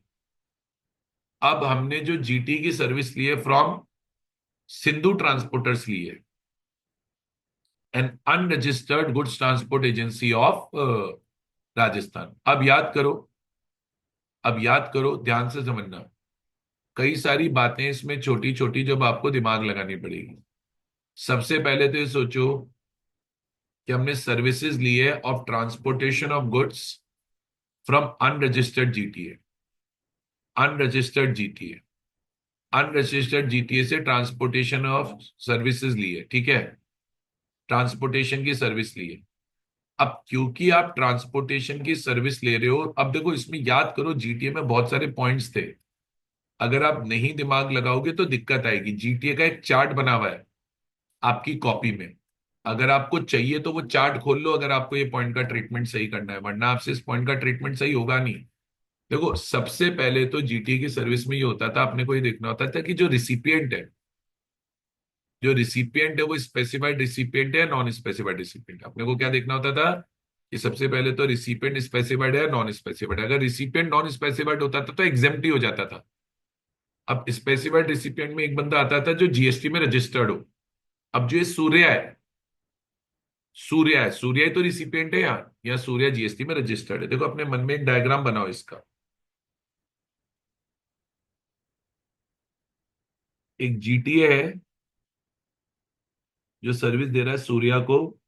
अब हमने जो जीटीए की सर्विस ली है फ्रॉम सिंधु ट्रांसपोर्टर्स ली है, N unregistered goods transport agency of Rajasthan. अब याद करो, ध्यान से समझना, कई सारी बातें इसमें छोटी छोटी जब आपको दिमाग लगानी पड़ेगी। सबसे पहले तो ये सोचो कि हमने सर्विसेज ली है of transportation of goods from unregistered GTA. Unregistered GTA, unregistered GTA से ट्रांसपोर्टेशन ऑफ सर्विसेज ली है, ठीक है, ट्रांसपोर्टेशन की सर्विस ली है। अब क्योंकि आप ट्रांसपोर्टेशन की सर्विस ले रहे हो, अब देखो इसमें याद करो जीटीए में बहुत सारे पॉइंट्स थे, अगर आप नहीं दिमाग लगाओगे तो दिक्कत आएगी। जीटीए का एक चार्ट बना हुआ है आपकी कॉपी में, अगर आपको चाहिए तो वो चार्ट खोल लो, अगर आपको ये पॉइंट का ट्रीटमेंट सही करना है, वरना आपसे इस पॉइंट का ट्रीटमेंट सही होगा नहीं। देखो, सबसे पहले तो जीटी की सर्विस में ये होता था, आपने को ये देखना होता था कि जो रिसिपिएंट है, जो रिसिपिएंट है वो स्पेसिफाइड रिसिपिएंट है या नॉन स्पेसिफाइड रिसिपिएंट। अपने को क्या देखना होता था कि सबसे पहले तो रिसिपिएंट स्पेसिफाइड है या नॉन स्पेसिफाइड है। अगर रिसिपिएंट नॉन स्पेसिफाइड होता था तो एग्जेम्प्ट ही हो जाता था। अब स्पेसिफाइड रिसिपिएंट में एक बंदा आता था जो जीएसटी में रजिस्टर्ड हो। अब जो ये सूर्या है, सूर्या है, सूर्या ही तो रिसिपिएंट है यार, या सूर्या जीएसटी में रजिस्टर्ड है। देखो अपने मन में एक डायग्राम बनाओ इसका। एक जीटीए है जो सर्विस दे रहा है सूर्या को,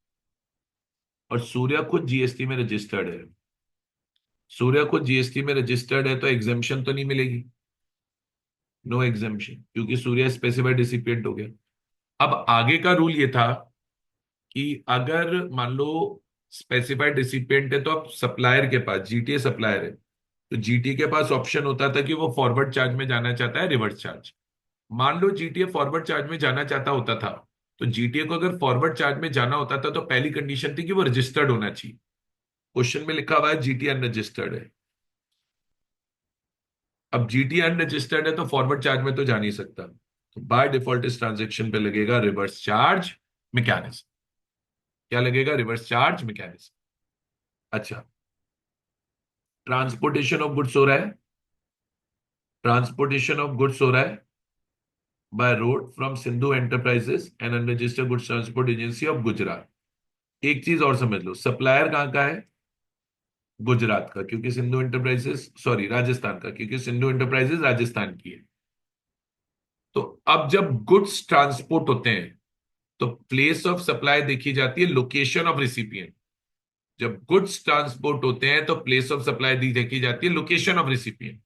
और सूर्या खुद जीएसटी में रजिस्टर्ड है। सूर्या खुद जीएसटी में रजिस्टर्ड है तो एग्जेम्पशन तो नहीं मिलेगी, नो एग्जेम्पशन, क्योंकि सूर्या स्पेसिफाइड रिसिपिएंट हो गया। अब आगे का रूल ये था कि अगर मान लो स्पेसिफाइड रिसिपिएंट है तो अब सप्लायर के पास, जीटीए सप्लायर है, तो जीटीए के पास ऑप्शन होता था कि वो फॉरवर्ड चार्ज में जाना चाहता है, रिवर्स चार्ज। मान लो जीटीए फॉरवर्ड चार्ज में जाना चाहता होता था, तो जीटीए को अगर फॉरवर्ड चार्ज में जाना होता था तो पहली कंडीशन थी कि वो रजिस्टर्ड होना चाहिए। क्वेश्चन में लिखा हुआ है जीटीए अनरजिस्टर्ड है। अब जीटीए अनरजिस्टर्ड है तो फॉरवर्ड चार्ज में तो जा नहीं सकता, तो बाय डिफॉल्ट इस ट्रांजेक्शन पे लगेगा रिवर्स चार्ज मैकेनिज्म। क्या लगेगा? Reverse charge mechanism. अच्छा, ट्रांसपोर्टेशन ऑफ गुड्स हो रहा है, ट्रांसपोर्टेशन ऑफ गुड्स हो रहा है by road from Sindhu enterprises and unregistered goods transport agency of Gujarat. एक चीज और समझ लो, सप्लायर कहाँ का है? गुजरात का, क्योंकि सिंधु एंटरप्राइजेस, सॉरी राजस्थान का, क्योंकि सिंधु एंटरप्राइजेस राजस्थान की है। तो अब जब गुड्स ट्रांसपोर्ट होते हैं तो प्लेस ऑफ सप्लाई देखी जाती है लोकेशन ऑफ रिसिपिएंट। जब गुड्स ट्रांसपोर्ट होते हैं तो प्लेस ऑफ सप्लाई दी देखी जाती है लोकेशन ऑफ रिसिपिएंट।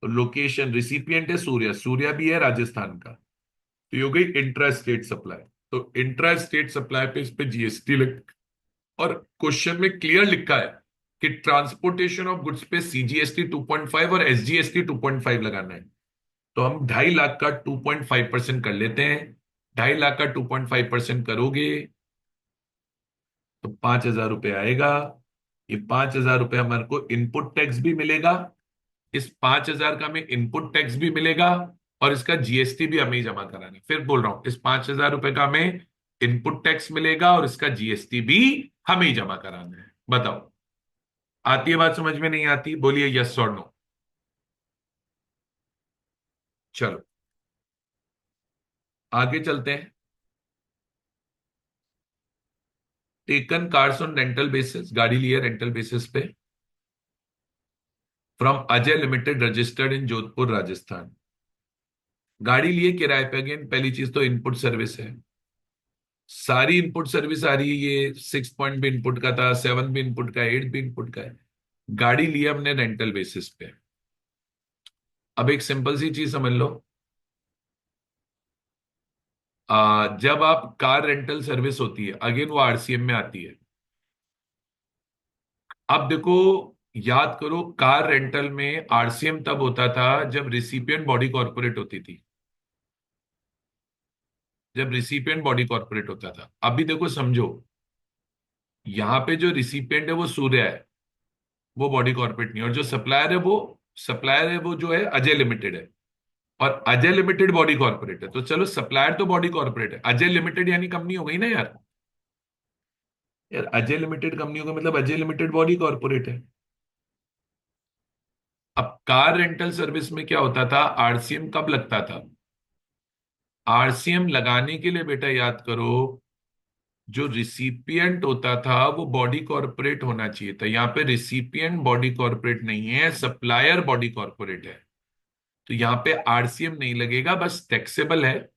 तो लोकेशन, रिसिपिएंट है सूर्या, सूर्या भी है राजस्थान का, तो ये हो गई इंट्रा स्टेट सप्लाई। तो इंट्रा स्टेट सप्लाई पे इस पे जीएसटी लग, और क्वेश्चन में क्लियर लिखा है कि ट्रांसपोर्टेशन ऑफ गुड्स पे सीजीएसटी 2.5 और एसजीएसटी 2.5 लगाना है। तो हम 2.5 लाख का 2.5% कर लेते हैं। 2.5 लाख का 2.5% करोगे तो 5,000 रुपये आएगा। ये 5,000 रुपये हमारे को इनपुट टैक्स भी मिलेगा, इस 5,000 का हमें इनपुट टैक्स भी मिलेगा, और इसका जीएसटी भी हमें ही जमा कराना है। फिर बोल रहा हूं, इस 5,000 रुपये का हमें इनपुट टैक्स मिलेगा और इसका जीएसटी भी हमें ही जमा कराना है। बताओ, आती है बात समझ में? नहीं आती? बोलिए यस और नो। चलो आगे चलते हैं। Taken cars on rental basis, गाड़ी ली है रेंटल बेसिस पे, from Ajay limited registered in Jodhpur Rajasthan. गाड़ी लिए किराए पे, अगेन पहली चीज तो इनपुट सर्विस है, सारी इनपुट सर्विस आ रही है। ये 6 पॉइंट भी इनपुट का था, 7 भी इनपुट का है, 8 भी इनपुट का है। गाड़ी ली हमने रेंटल बेसिस पे। अब एक सिंपल सी चीज समझ लो, जब आप कार रेंटल सर्विस होती है, अगेन वो आरसीएम में आती है। अब देखो, याद करो, कार रेंटल में आरसीएम तब होता था जब रिसिपिएंट बॉडी कॉर्पोरेट होती थी, जब रिसिपिएंट बॉडी कॉर्पोरेट होता था। अभी देखो समझो, यहां पे जो रिसिपिएंट है वो सूर्य है, वो बॉडी कॉर्पोरेट नहीं, और जो सप्लायर है वो जो है अजय लिमिटेड है, और अजय लिमिटेड बॉडी कॉर्पोरेट है। तो चलो, सप्लायर तो बॉडी कॉर्पोरेट है, अजय लिमिटेड यानी कंपनी हो गई ना यार। यार अजय लिमिटेड कंपनी होगा मतलब अजय लिमिटेड बॉडी कॉर्पोरेट है। अब कार रेंटल सर्विस में क्या होता था, आरसीएम कब लगता था? आरसीएम लगाने के लिए बेटा याद करो, जो रिसिपिएंट होता था वो बॉडी कॉर्पोरेट होना चाहिए था। यहाँ पे रिसिपिएंट बॉडी कॉर्पोरेट नहीं है, सप्लायर बॉडी कॉर्पोरेट है। तो यहाँ पे आरसीएम नहीं लगेगा, बस टैक्सेबल है,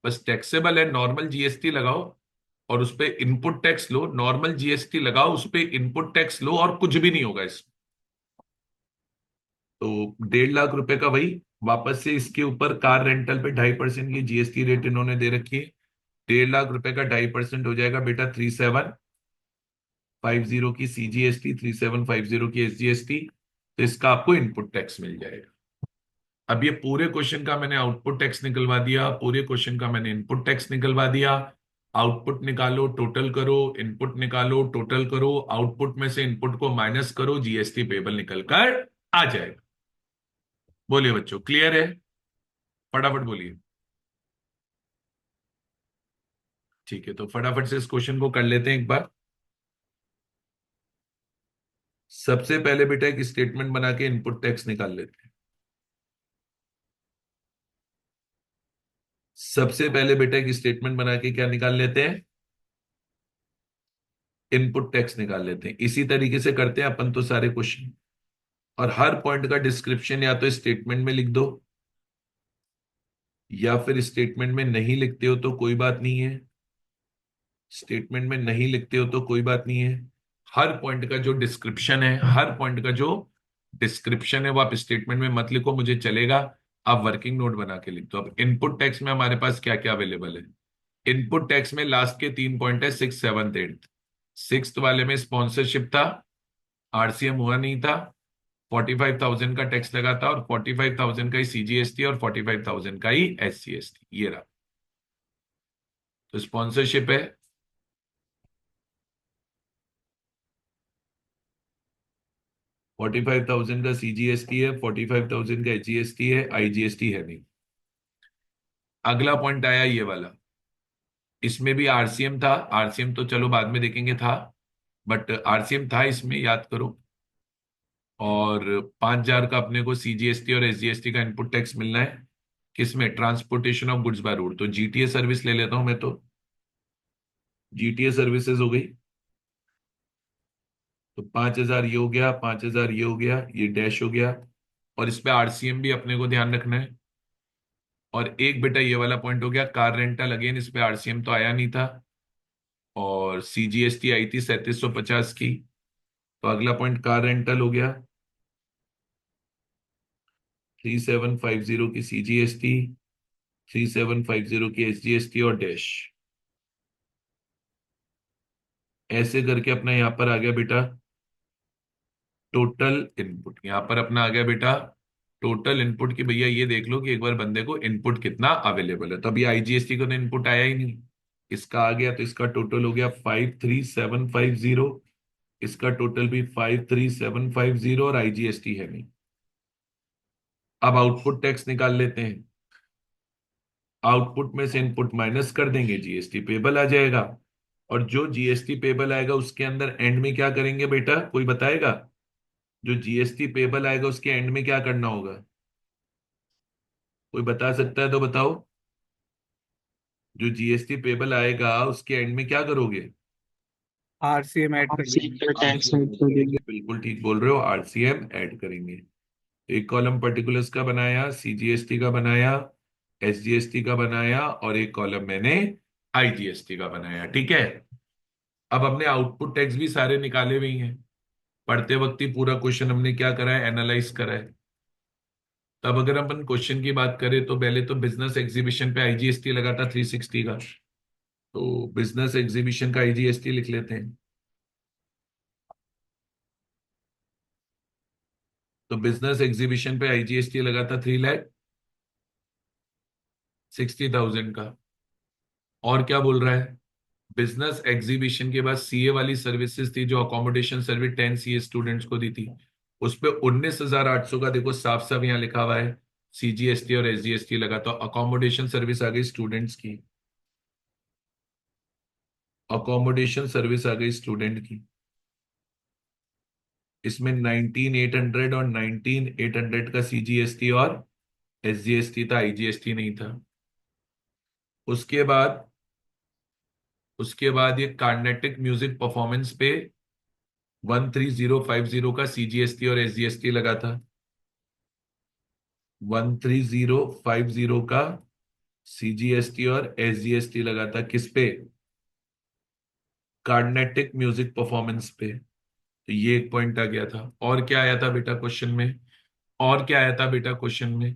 बस टैक्सेबल है। नॉर्मल जीएसटी लगाओ और उस पे इनपुट टैक्स लो, नॉर्मल जीएसटी लगाओ उस पे इनपुट टैक्स लो, और कुछ भी नहीं होगा इसमें। तो 1.5 लाख रुपए का वही, वापस से इसके ऊपर कार रेंटल पे 2.5% की जीएसटी रेट इन्होंने दे रखी है। 1.5 लाख रुपए का 2.5% हो जाएगा बेटा 3,750 की सीजीएसटी, 3,750 की एसजीएसटी। तो इसका आपको इनपुट टैक्स मिल जाएगा। अब ये पूरे क्वेश्चन का मैंने आउटपुट टैक्स निकलवा दिया, पूरे क्वेश्चन का मैंने इनपुट टैक्स निकलवा दिया। आउटपुट निकालो, टोटल करो, इनपुट निकालो, टोटल करो, आउटपुट में से इनपुट को माइनस करो, जीएसटी पेबल निकल कर आ जाएगा। बोलिए बच्चों, क्लियर है? फटाफट बोलिए। ठीक है, तो फटाफट से इस क्वेश्चन को कर लेते हैं एक बार। सबसे पहले बेटा एक स्टेटमेंट बना के इनपुट टैक्स निकाल लेते हैं। सबसे पहले बेटा एक स्टेटमेंट बना के क्या निकाल लेते हैं? इनपुट टैक्स निकाल लेते हैं। इसी तरीके से करते हैं अपन तो सारे क्वेश्चन। और हर पॉइंट का डिस्क्रिप्शन या तो स्टेटमेंट में लिख दो, या फिर स्टेटमेंट में नहीं लिखते हो तो कोई बात नहीं है। स्टेटमेंट में नहीं लिखते हो तो कोई बात नहीं है। हर पॉइंट का जो डिस्क्रिप्शन है, हर पॉइंट का जो डिस्क्रिप्शन है वो आप स्टेटमेंट में मत लिखो, मुझे चलेगा। आप वर्किंग नोट बना के लिख दो। अब इनपुट टैक्स में हमारे पास क्या क्या अवेलेबल है? इनपुट टैक्स में लास्ट के 3 पॉइंट है, 6, 7, 8। सिक्स वाले में स्पॉन्सरशिप था, आरसीएम हुआ नहीं था, 45,000 का टैक्स लगा था, और 45,000 का ही सीजीएसटी और 45,000 का ही एससीएसटी, ये रहा। तो स्पॉन्सरशिप है, 45,000 का सीजीएसटी है, 45,000 का एचजीएसटी है, आईजीएसटी है नहीं। अगला पॉइंट आया ये वाला, इसमें भी आरसीएम था। आरसीएम तो चलो बाद में देखेंगे था, बट आरसीएम था इसमें, याद करो। और 5,000 का अपने को सीजीएसटी और एसजीएसटी का इनपुट टैक्स मिलना है। किसमें? Transportation of goods by road. तो जीटीए सर्विस ले लेता हूं मैं तो। जीटीए सर्विसेज हो गई। तो 5,000 ये हो गया, 5,000 ये हो गया, ये डैश हो गया। और इस पे आरसीएम भी अपने को ध्यान रखना है। और एक बेटा ये वाला पॉइंट हो गया, कार रेंटल। अगेन इस पे आरसीएम तो आया नहीं था, और सीजीएसटी आई थी 3,750 की। तो अगला पॉइंट कार रेंटल हो गया, 3,750 की सीजीएसटी, 3,750 की एसजीएसटी और डैश। ऐसे करके अपना यहां पर आ गया बेटा टोटल इनपुट। यहां पर अपना आ गया बेटा टोटल इनपुट की। भैया ये देख लो कि एक बार बंदे को इनपुट कितना अवेलेबल है। तो अभी आईजीएसटी को तो इनपुट आया ही नहीं, इसका आ गया, तो इसका टोटल हो गया 5,3,750। इसका टोटल भी 5,3,750, और आईजीएसटी है नहीं। अब आउटपुट टैक्स निकाल लेते हैं। आउटपुट में से इनपुट माइनस कर देंगे, जीएसटी पेबल आ जाएगा। और जो जीएसटी पेबल आएगा उसके अंदर एंड में क्या करेंगे बेटा, कोई बताएगा? जो जीएसटी पेबल आएगा उसके एंड में क्या करना होगा? कोई बता सकता है तो बताओ। जो जीएसटी पेबल आएगा उसके एंड में क्या करोगे? आरसीएम ऐड कर आरसीएम देंगे। का टैक्स आरसीएम ऐड ऐड कर करेंगे, देंगे। बिल्कुल ठीक बोल रहे हो, आरसीएम ऐड करेंगे। एक कॉलम पर्टिकुलर्स का बनाया, सीजीएसटी का बनाया, एसजीएसटी का बनाया, और एक कॉलम मैंने आईजीएसटी का बनाया। ठीक है। अब हमने आउटपुट टैक्स भी सारे निकाले हुए ही हैं। पढ़ते वक्त ही पूरा क्वेश्चन हमने क्या करा है, एनालाइज करा है। तब अगर अपन क्वेश्चन की बात करें तो पहले तो बिजनेस एग्जीबिशन पे आईजीएसटी लगा था 360 का। तो बिजनेस एग्जीबिशन का आईजीएसटी लिख लेते हैं। तो बिजनेस एग्जीबिशन पे आईजीएसटी लगा था 3,60,000 का। और क्या बोल रहा है? बिजनेस एग्जीबिशन के बाद सीए वाली सर्विसेज थी, जो अकोमोडेशन सर्विस 10 सीए स्टूडेंट्स को दी थी। उस पे 19,800 का देखो साफ साफ यहाँ लिखा हुआ है, सीजीएसटी और एसजीएसटी लगा। तो अकोमोडेशन सर्विस आ गई स्टूडेंट्स की, अकोमोडेशन सर्विस आ गई स्टूडेंट की। इसमें 19,800 और 19,800 का सीजीएसटी और एसजीएसटी था, आईजीएसटी नहीं था। उसके बाद उसके बाद ये कार्नेटिक म्यूजिक परफॉर्मेंस पे 13,050 का सीजीएसटी और एसजीएसटी लगा था। 13,050 का सीजीएसटी और एसजीएसटी लगा था, किस पे? कार्नेटिक म्यूजिक परफॉर्मेंस पे। तो ये एक पॉइंट आ गया था। और क्या आया था बेटा क्वेश्चन में? और क्या आया था बेटा क्वेश्चन में?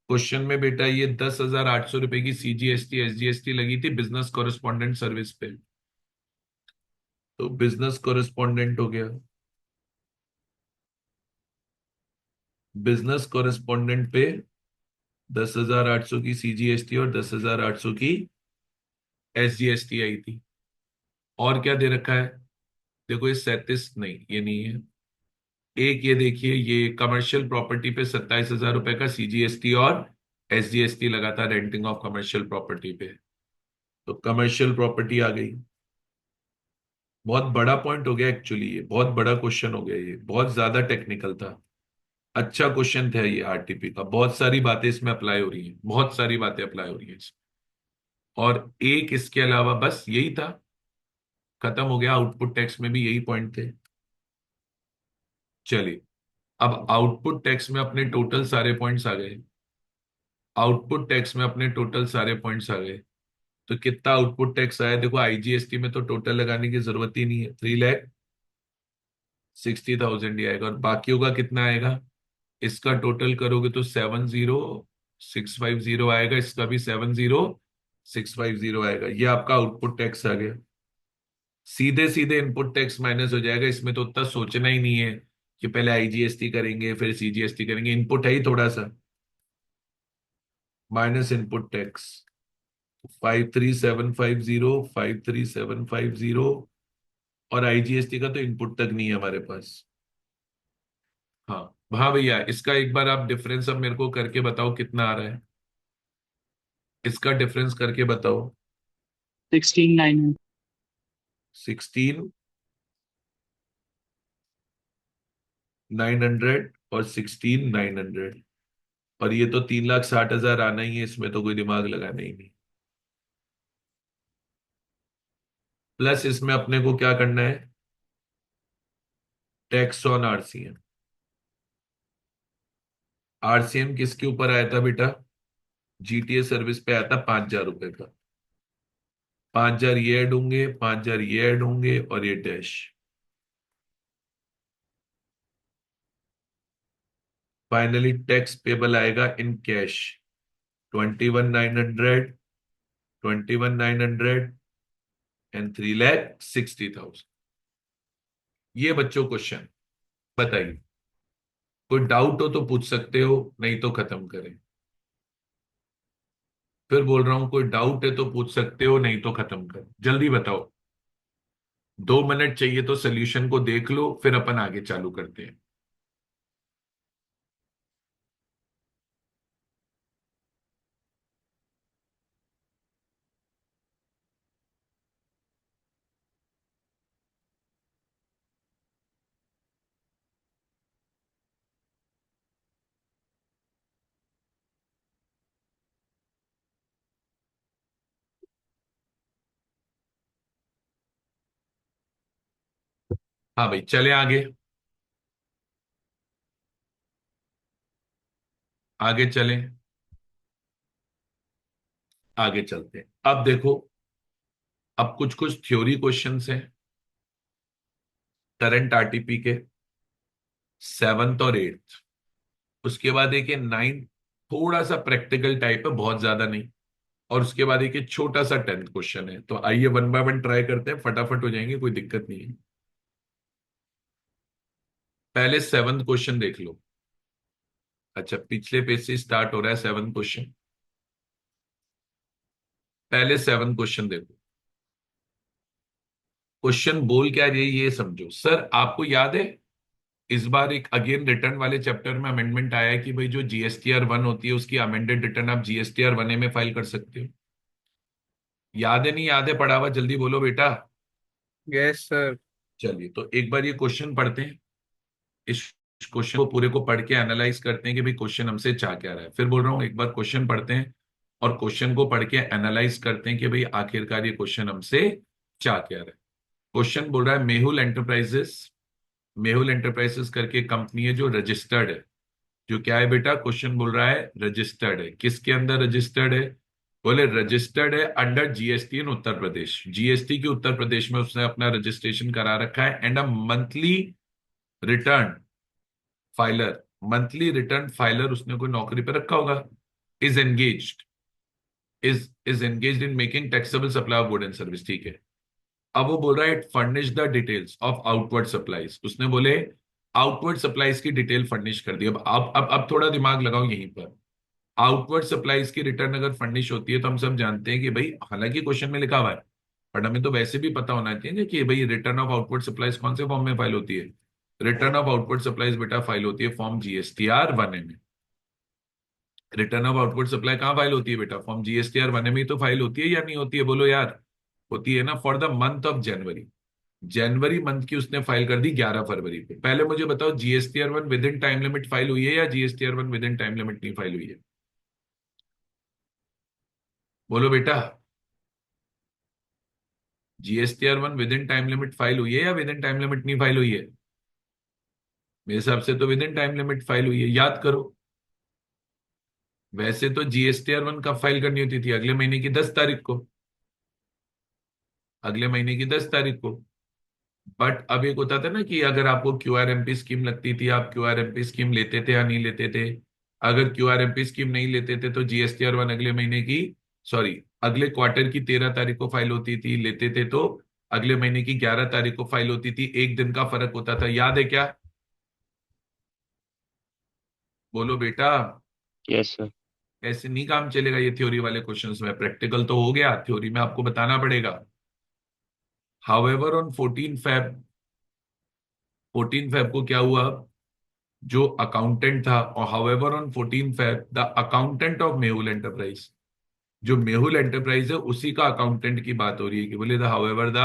क्वेश्चन में बेटा ये 10,800 रुपए की सीजीएसटी एसजीएसटी लगी थी बिजनेस कॉरेस्पॉन्डेंट सर्विस पे। तो बिजनेस कॉरेस्पॉन्डेंट हो गया। बिजनेस कॉरेस्पॉन्डेंट पे 10,800 की सीजीएसटी और 10,800 की SGST आई थी। और क्या दे रखा है? देखो ये 37 नहीं, ये नहीं है। एक ये देखिए, ये कमर्शियल प्रॉपर्टी पे 27,000 रुपए का CGST और SGST लगा था रेंटिंग ऑफ कमर्शियल प्रॉपर्टी पे। तो कमर्शियल प्रॉपर्टी आ गई। बहुत बड़ा पॉइंट हो गया एक्चुअली, ये बहुत बड़ा क्वेश्चन हो गया, ये बहुत ज्यादा टेक्निकल था। अच्छा क्वेश्चन था ये RTP का, बहुत सारी बातें इसमें अप्लाई हो रही हैं, बहुत सारी बातें अप्लाई हो रही हैं इसमें। और एक इसके अलावा बस यही था, खत्म हो गया। आउटपुट टैक्स में भी यही पॉइंट थे। चलिए, अब आउटपुट टैक्स में अपने टोटल सारे पॉइंट्स आ गए। आउटपुट टैक्स में अपने टोटल सारे पॉइंट्स आ गए। तो कितना आउटपुट टैक्स आया? देखो IGST में तो टोटल लगाने की जरूरत ही नहीं है, 3,60,000 ही आएगा। और बाकियों का कितना आएगा? इसका टोटल करोगे तो 70650 आएगा, इसका भी 70650 आएगा। ये आपका आउटपुट टैक्स आ गया। सीधे सीधे इनपुट टैक्स माइनस हो जाएगा, इसमें तो उतना सोचना ही नहीं है कि पहले IGST करेंगे फिर CGST करेंगे, इनपुट है ही थोड़ा सा। Minus input tax 53750, 53750। और IGST का तो इनपुट तक नहीं है हमारे पास। हाँ, हाँ भैया, इसका एक बार आप डिफरेंस अब मेरे को करके बताओ कितना आ रहा है। इसका डिफरेंस करके बताओ। 16,900। 16,900 और 16,900। और ये तो 3,60,000 आना ही है, इसमें तो कोई दिमाग लगाना ही नहीं। प्लस इसमें अपने को क्या करना है? Tax on RCM। RCM किसके ऊपर आया था बेटा? GTA सर्विस पे आया था 5,000 रुपए का। 5,000 ये ऐड होंगे, 5,000 ये ऐड होंगे और ये डैश। फाइनली टैक्स पेबल आएगा इन कैश 21,900, 21,900 एंड 3,60,000। ये बच्चों क्वेश्चन बताइए। कोई डाउट हो तो पूछ सकते हो, नहीं तो खत्म करें। फिर बोल रहा हूं, कोई डाउट है तो पूछ सकते हो, नहीं तो खत्म करें। जल्दी बताओ, 2 मिनट चाहिए तो सोल्यूशन को देख लो, फिर अपन आगे चालू करते हैं। हाँ भाई, चले आगे। आगे चलें, आगे चलते हैं। अब देखो, अब कुछ कुछ थ्योरी क्वेश्चंस हैं करंट RTP के, 7th और 8th। उसके बाद एक 9th, थोड़ा सा प्रैक्टिकल टाइप है, बहुत ज्यादा नहीं। और उसके बाद एक छोटा सा 10th क्वेश्चन है। तो आइए वन बाय वन ट्राई करते हैं, फटाफट हो जाएंगे, कोई दिक्कत नहीं है। पहले 7th क्वेश्चन देख लो। अच्छा, पिछले पेज से स्टार्ट हो रहा है 7th क्वेश्चन। पहले 7th क्वेश्चन देखो। क्वेश्चन बोल क्या रही है ये समझो। सर आपको याद है, इस बार एक अगेन रिटर्न वाले चैप्टर में अमेंडमेंट आया है कि भाई जो GSTR 1 होती है उसकी अमेंडेड रिटर्न आप GSTR 1A में फाइल कर सकते हो। याद है नहीं याद है? पढ़ा हुआ, जल्दी बोलो बेटा। Yes sir. चलिए, तो एक बार ये क्वेश्चन पढ़ते हैं। इस क्वेश्चन को पूरे को पढ़ के एनालाइज करते हैं कि भाई क्वेश्चन हमसे चाह क्या रहा है। फिर बोल रहा हूँ, एक बार क्वेश्चन पढ़ते हैं और क्वेश्चन को पढ़ के एनालाइज करते हैं कि भाई आखिरकार ये क्वेश्चन हमसे चाह क्या रहा है। क्वेश्चन बोल रहा है, मेहुल एंटरप्राइजेस। मेहुल एंटरप्राइजेस करके कंपनी है जो रजिस्टर्ड है। जो क्या है बेटा? क्वेश्चन बोल रहा है रजिस्टर्ड है। किसके अंदर रजिस्टर्ड है? बोले रजिस्टर्ड है अंडर GST इन उत्तर प्रदेश। GST के उत्तर प्रदेश में उसने अपना रजिस्ट्रेशन करा रखा है। And a monthly return filer, monthly return filer उसने कोई नौकरी पे रखा होगा। Is engaged, is engaged in making taxable supply of good and service. ठीक है। अब वो बोल रहा है furnish the details of outward supplies. उसने बोले आउटवर्ड सप्लाईज की डिटेल फर्निश कर दी। अब थोड़ा दिमाग लगाओ यहीं पर। आउटवर्ड सप्लाईज की रिटर्न अगर फर्निश होती है तो हम सब जानते हैं कि भाई, हालांकि क्वेश्चन में लिखा हुआ है, बट हमें तो वैसे भी पता होना चाहिए कि भाई रिटर्न ऑफ आउटवर्ड सप्लाईज कौन से फॉर्म में फाइल होती है। रिटर्न ऑफ आउटवर्ड सप्लाईज बेटा फाइल होती है फॉर्म जीएसटीआर 1A में। रिटर्न ऑफ आउटवर्ड सप्लाई कहाँ फाइल होती है बेटा? फॉर्म जीएसटीआर 1A में ही तो फाइल होती है या नहीं होती है? बोलो यार, होती है ना। For the month of January, January month की उसने फाइल कर दी 11 फरवरी पे। पहले मुझे बताओ, GSTR 1 with in time limit file हुई है या GSTR 1 with in time limit नहीं फाइल हुई है? बोलो बेटा, GSTR 1 with in time limit file हुई है या विद इन टाइम लिमिट नहीं फाइल हुई है? मेरे हिसाब से तो with in time limit file हुई है, याद करो। वैसे तो जीएसटीआर 1 कब फाइल करनी होती थी? अगले महीने की 10 तारीख को, अगले महीने की 10 तारीख को। बट अब एक होता था ना कि अगर आपको क्यूआरएमपी स्कीम लगती थी, आप क्यूआरएमपी स्कीम लेते थे या नहीं लेते थे। अगर क्यूआरएमपी स्कीम नहीं लेते थे तो जीएसटीआर 1 अगले महीने की, सॉरी, अगले क्वार्टर की 13 तारीख को फाइल होती थी। लेते थे तो अगले महीने की 11 तारीख को फाइल होती थी। एक दिन का फर्क होता था, याद है क्या? बोलो बेटा। Yes sir. ऐसे नहीं काम चलेगा ये थ्योरी वाले क्वेश्चंस में। प्रैक्टिकल तो हो गया, थ्योरी में आपको बताना पड़ेगा। हाउएवर ऑन 14 फेब को क्या हुआ? जो अकाउंटेंट था, और however on 14 Feb the accountant of Mehul enterprise, जो मेहुल एंटरप्राइज है उसी का अकाउंटेंट की बात हो रही है कि बोले the however the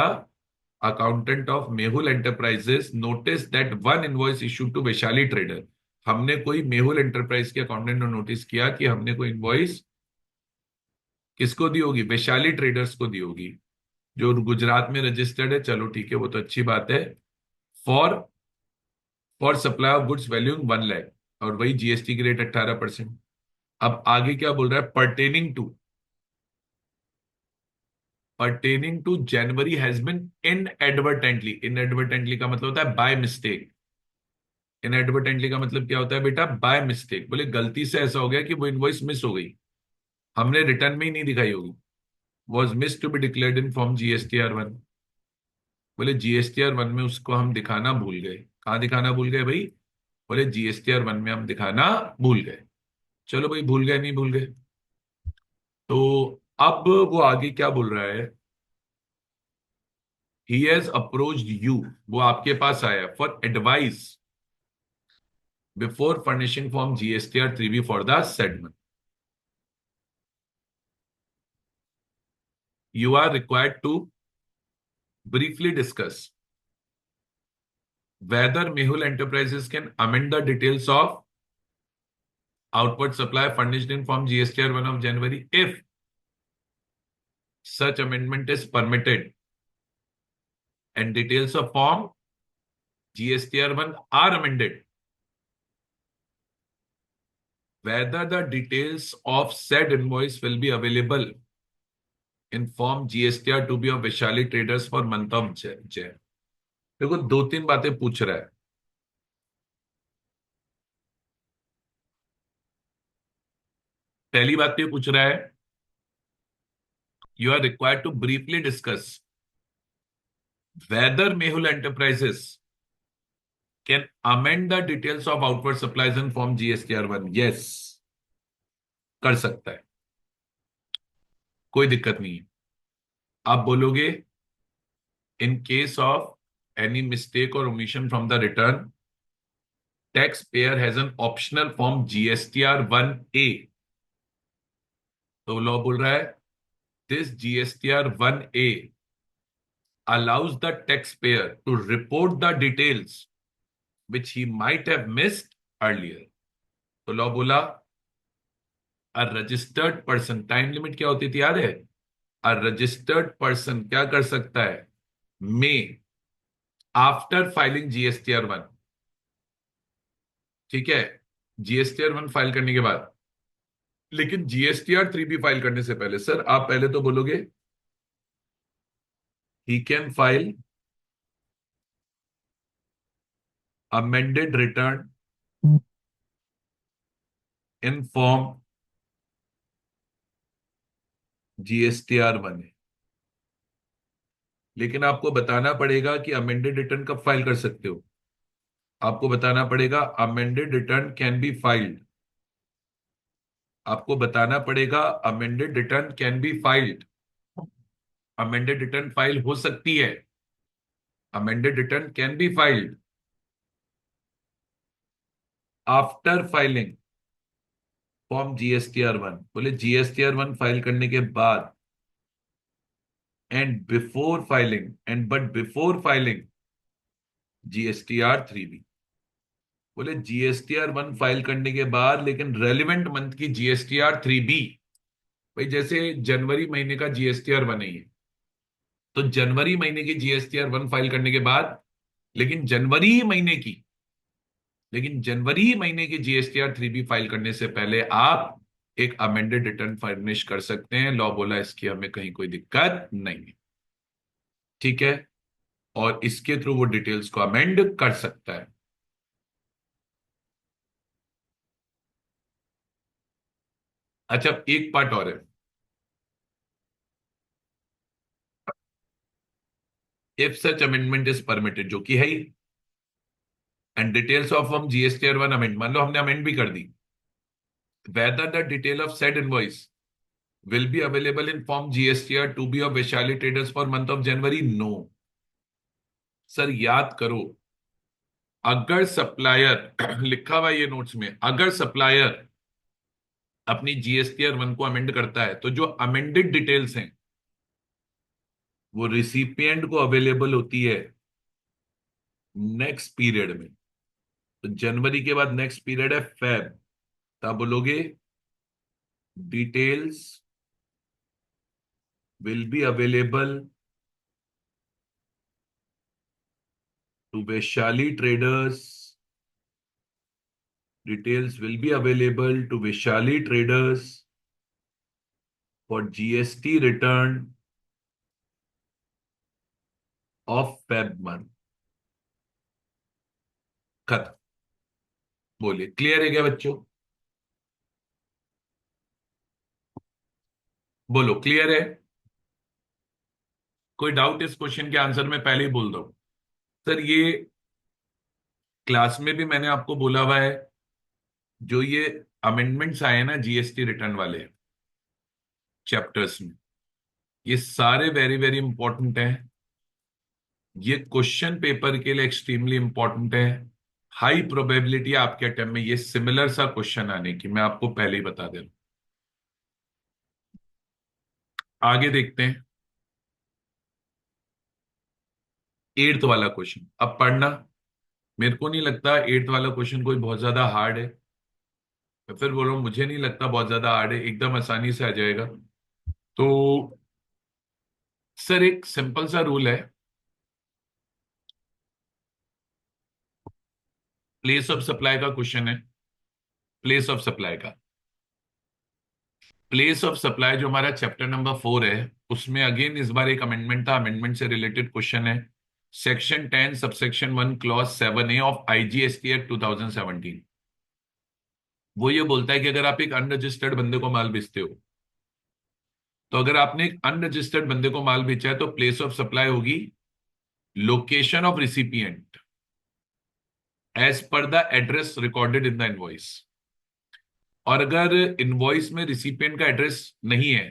accountant of Mehul enterprises notice that one invoice issue to Vaishali trader. हमने कोई मेहुल एंटरप्राइज के अकाउंटेंट ने नोटिस किया कि हमने कोई इनवॉइस किसको दी होगी? वैशाली ट्रेडर्स को दी होगी, जो गुजरात में रजिस्टर्ड है। चलो ठीक है, वो तो अच्छी बात है। For for supply of goods value 1 lakh, और वही जीएसटी की रेट 18%। अब आगे क्या बोल रहा है? Pertaining to January has been inadvertently. Inadvertently का मतलब होता है बाय मिस्टेक। इनएडवर्टेंटली का मतलब क्या होता है बेटा? By mistake. बोले गलती से ऐसा हो गया कि वो इनवॉइस मिस हो गई, हमने रिटर्न में ही नहीं दिखाई होगी। Was miss to be declared in form GSTR 1। बोले जीएसटीआर 1 में उसको हम दिखाना भूल गए। कहाँ दिखाना भूल गए भाई? बोले जीएसटीआर 1 में हम दिखाना भूल गए। चलो भाई, भूल गए नहीं भूल गए। तो अब वो आगे क्या बोल रहा है? ही हैज अप्रोच्ड यू, वो आपके पास आया for advice before furnishing form GSTR 3B for the settlement. You are required to briefly discuss whether Mehul Enterprises can amend the details of outward supply furnished in form GSTR 1 of January if such amendment is permitted and details of form GSTR 1 are amended, whether the details of said invoice will be available in form GSTR 2B of Vaishali Traders for month of Jan। देखो, दो तीन बातें पूछ रहा है। पहली बात तो ये पूछ रहा है, you are required to briefly discuss whether Mehul Enterprises can amend the details of outward supplies in form GSTR 1। yes, कर सकता है, कोई दिक्कत नहीं है। आप बोलोगे in case of any mistake or omission from the return, tax payer has an optional form GSTR 1A। तो लॉ बोल रहा है this GSTR 1A allows the taxpayer to report the details which he might have missed earlier। तो law बोला registered person, time limit क्या होती थी याद है? रजिस्टर्ड पर्सन क्या कर सकता है? मे आफ्टर फाइलिंग GSTR 1, ठीक है, GSTR 1 फाइल करने के बाद। लेकिन GSTR 3B फाइल करने से पहले सर आप पहले तो बोलोगे he can file amended return in form GSTR 1। लेकिन आपको बताना पड़ेगा कि अमेंडेड रिटर्न कब फाइल कर सकते हो। आपको बताना पड़ेगा amended return can be filed आपको बताना पड़ेगा amended return can be filed, amended return file हो सकती है, amended return can be filed after filing form GSTR 1। बोले जीएसटीआर 1 फाइल करने के बाद, and before filing, and but before filing GSTR 3B। बोले जीएसटीआर 1 फाइल करने के बाद लेकिन रेलिवेंट मंथ की जीएसटीआर 3B, भाई जैसे जनवरी महीने का जीएसटीआर 1 है ये, तो जनवरी महीने की जीएसटीआर 1 फाइल करने के बाद, लेकिन जनवरी महीने की जीएसटीआर 3B फाइल करने से पहले आप एक अमेंडेड रिटर्न फर्निश कर सकते हैं। लॉ बोला इसकी हमें कहीं कोई दिक्कत नहीं है, ठीक है, और इसके थ्रू वो डिटेल्स को अमेंड कर सकता है। अच्छा, एक पार्ट और है, if such amendment is permitted, जो कि है ही, एंड डिटेल्स ऑफ हम जीएसटीआर 1 अमेंड, मान लो हमने अमेंड भी कर दी, whether the detail of said invoice will be available in form GSTR 2B of Vaishali Traders for month of January? No. Sir याद करो, अगर सप्लायर लिखा हुआ ये नोट्स में, अगर सप्लायर अपनी जीएसटीआर 1 को अमेंड करता है तो जो अमेंडेड डिटेल्स हैं वो रिसिपिएंट को अवेलेबल होती है नेक्स्ट पीरियड में। तो जनवरी के बाद नेक्स्ट पीरियड है फेब, तब बोलोगे details will be available to Vaishali traders, details will be available to Vaishali Traders for GST return of Feb month। खत्म। बोलिए क्लियर है क्या बच्चों? बोलो क्लियर है? कोई डाउट इस क्वेश्चन के आंसर में पहले ही बोल दो। सर ये क्लास में भी मैंने आपको बोला हुआ है, जो ये अमेंडमेंट्स आए हैं ना जीएसटी रिटर्न वाले चैप्टर्स में, ये सारे वेरी वेरी इंपॉर्टेंट हैं। ये क्वेश्चन पेपर के लिए एक्सट्रीमली इंपॉर्टेंट है। हाई प्रोबेबिलिटी आपके अटेम्प्ट में ये सिमिलर सा क्वेश्चन आने की, मैं आपको पहले ही बता दे रहा हूं। आगे देखते हैं, एट्थ वाला क्वेश्चन अब पढ़ना। मेरे को नहीं लगता एट्थ वाला क्वेश्चन कोई बहुत ज्यादा हार्ड है, मैं फिर बोल रहा हूं मुझे नहीं लगता बहुत ज्यादा हार्ड है, एकदम आसानी से आ जाएगा। तो सर एक सिंपल सा रूल है, प्लेस ऑफ सप्लाई का क्वेश्चन है, प्लेस ऑफ सप्लाई का, प्लेस ऑफ सप्लाई जो हमारा चैप्टर नंबर 4 है, उसमें अगेन इस बार एक अमेंडमेंट था, अमेंडमेंट से रिलेटेड क्वेश्चन है। Section 10 subsection 1 clause 7A of IGST act 2017, वो ये बोलता है कि अगर आप एक अनरजिस्टर्ड बंदे को माल बेचते हो, तो अगर आपने एक अनरजिस्टर्ड बंदे को माल बेचा है तो प्लेस ऑफ सप्लाई होगी location of recipient as per the address recorded in the invoice. और अगर इनवॉइस में रिसिपिएंट का एड्रेस नहीं है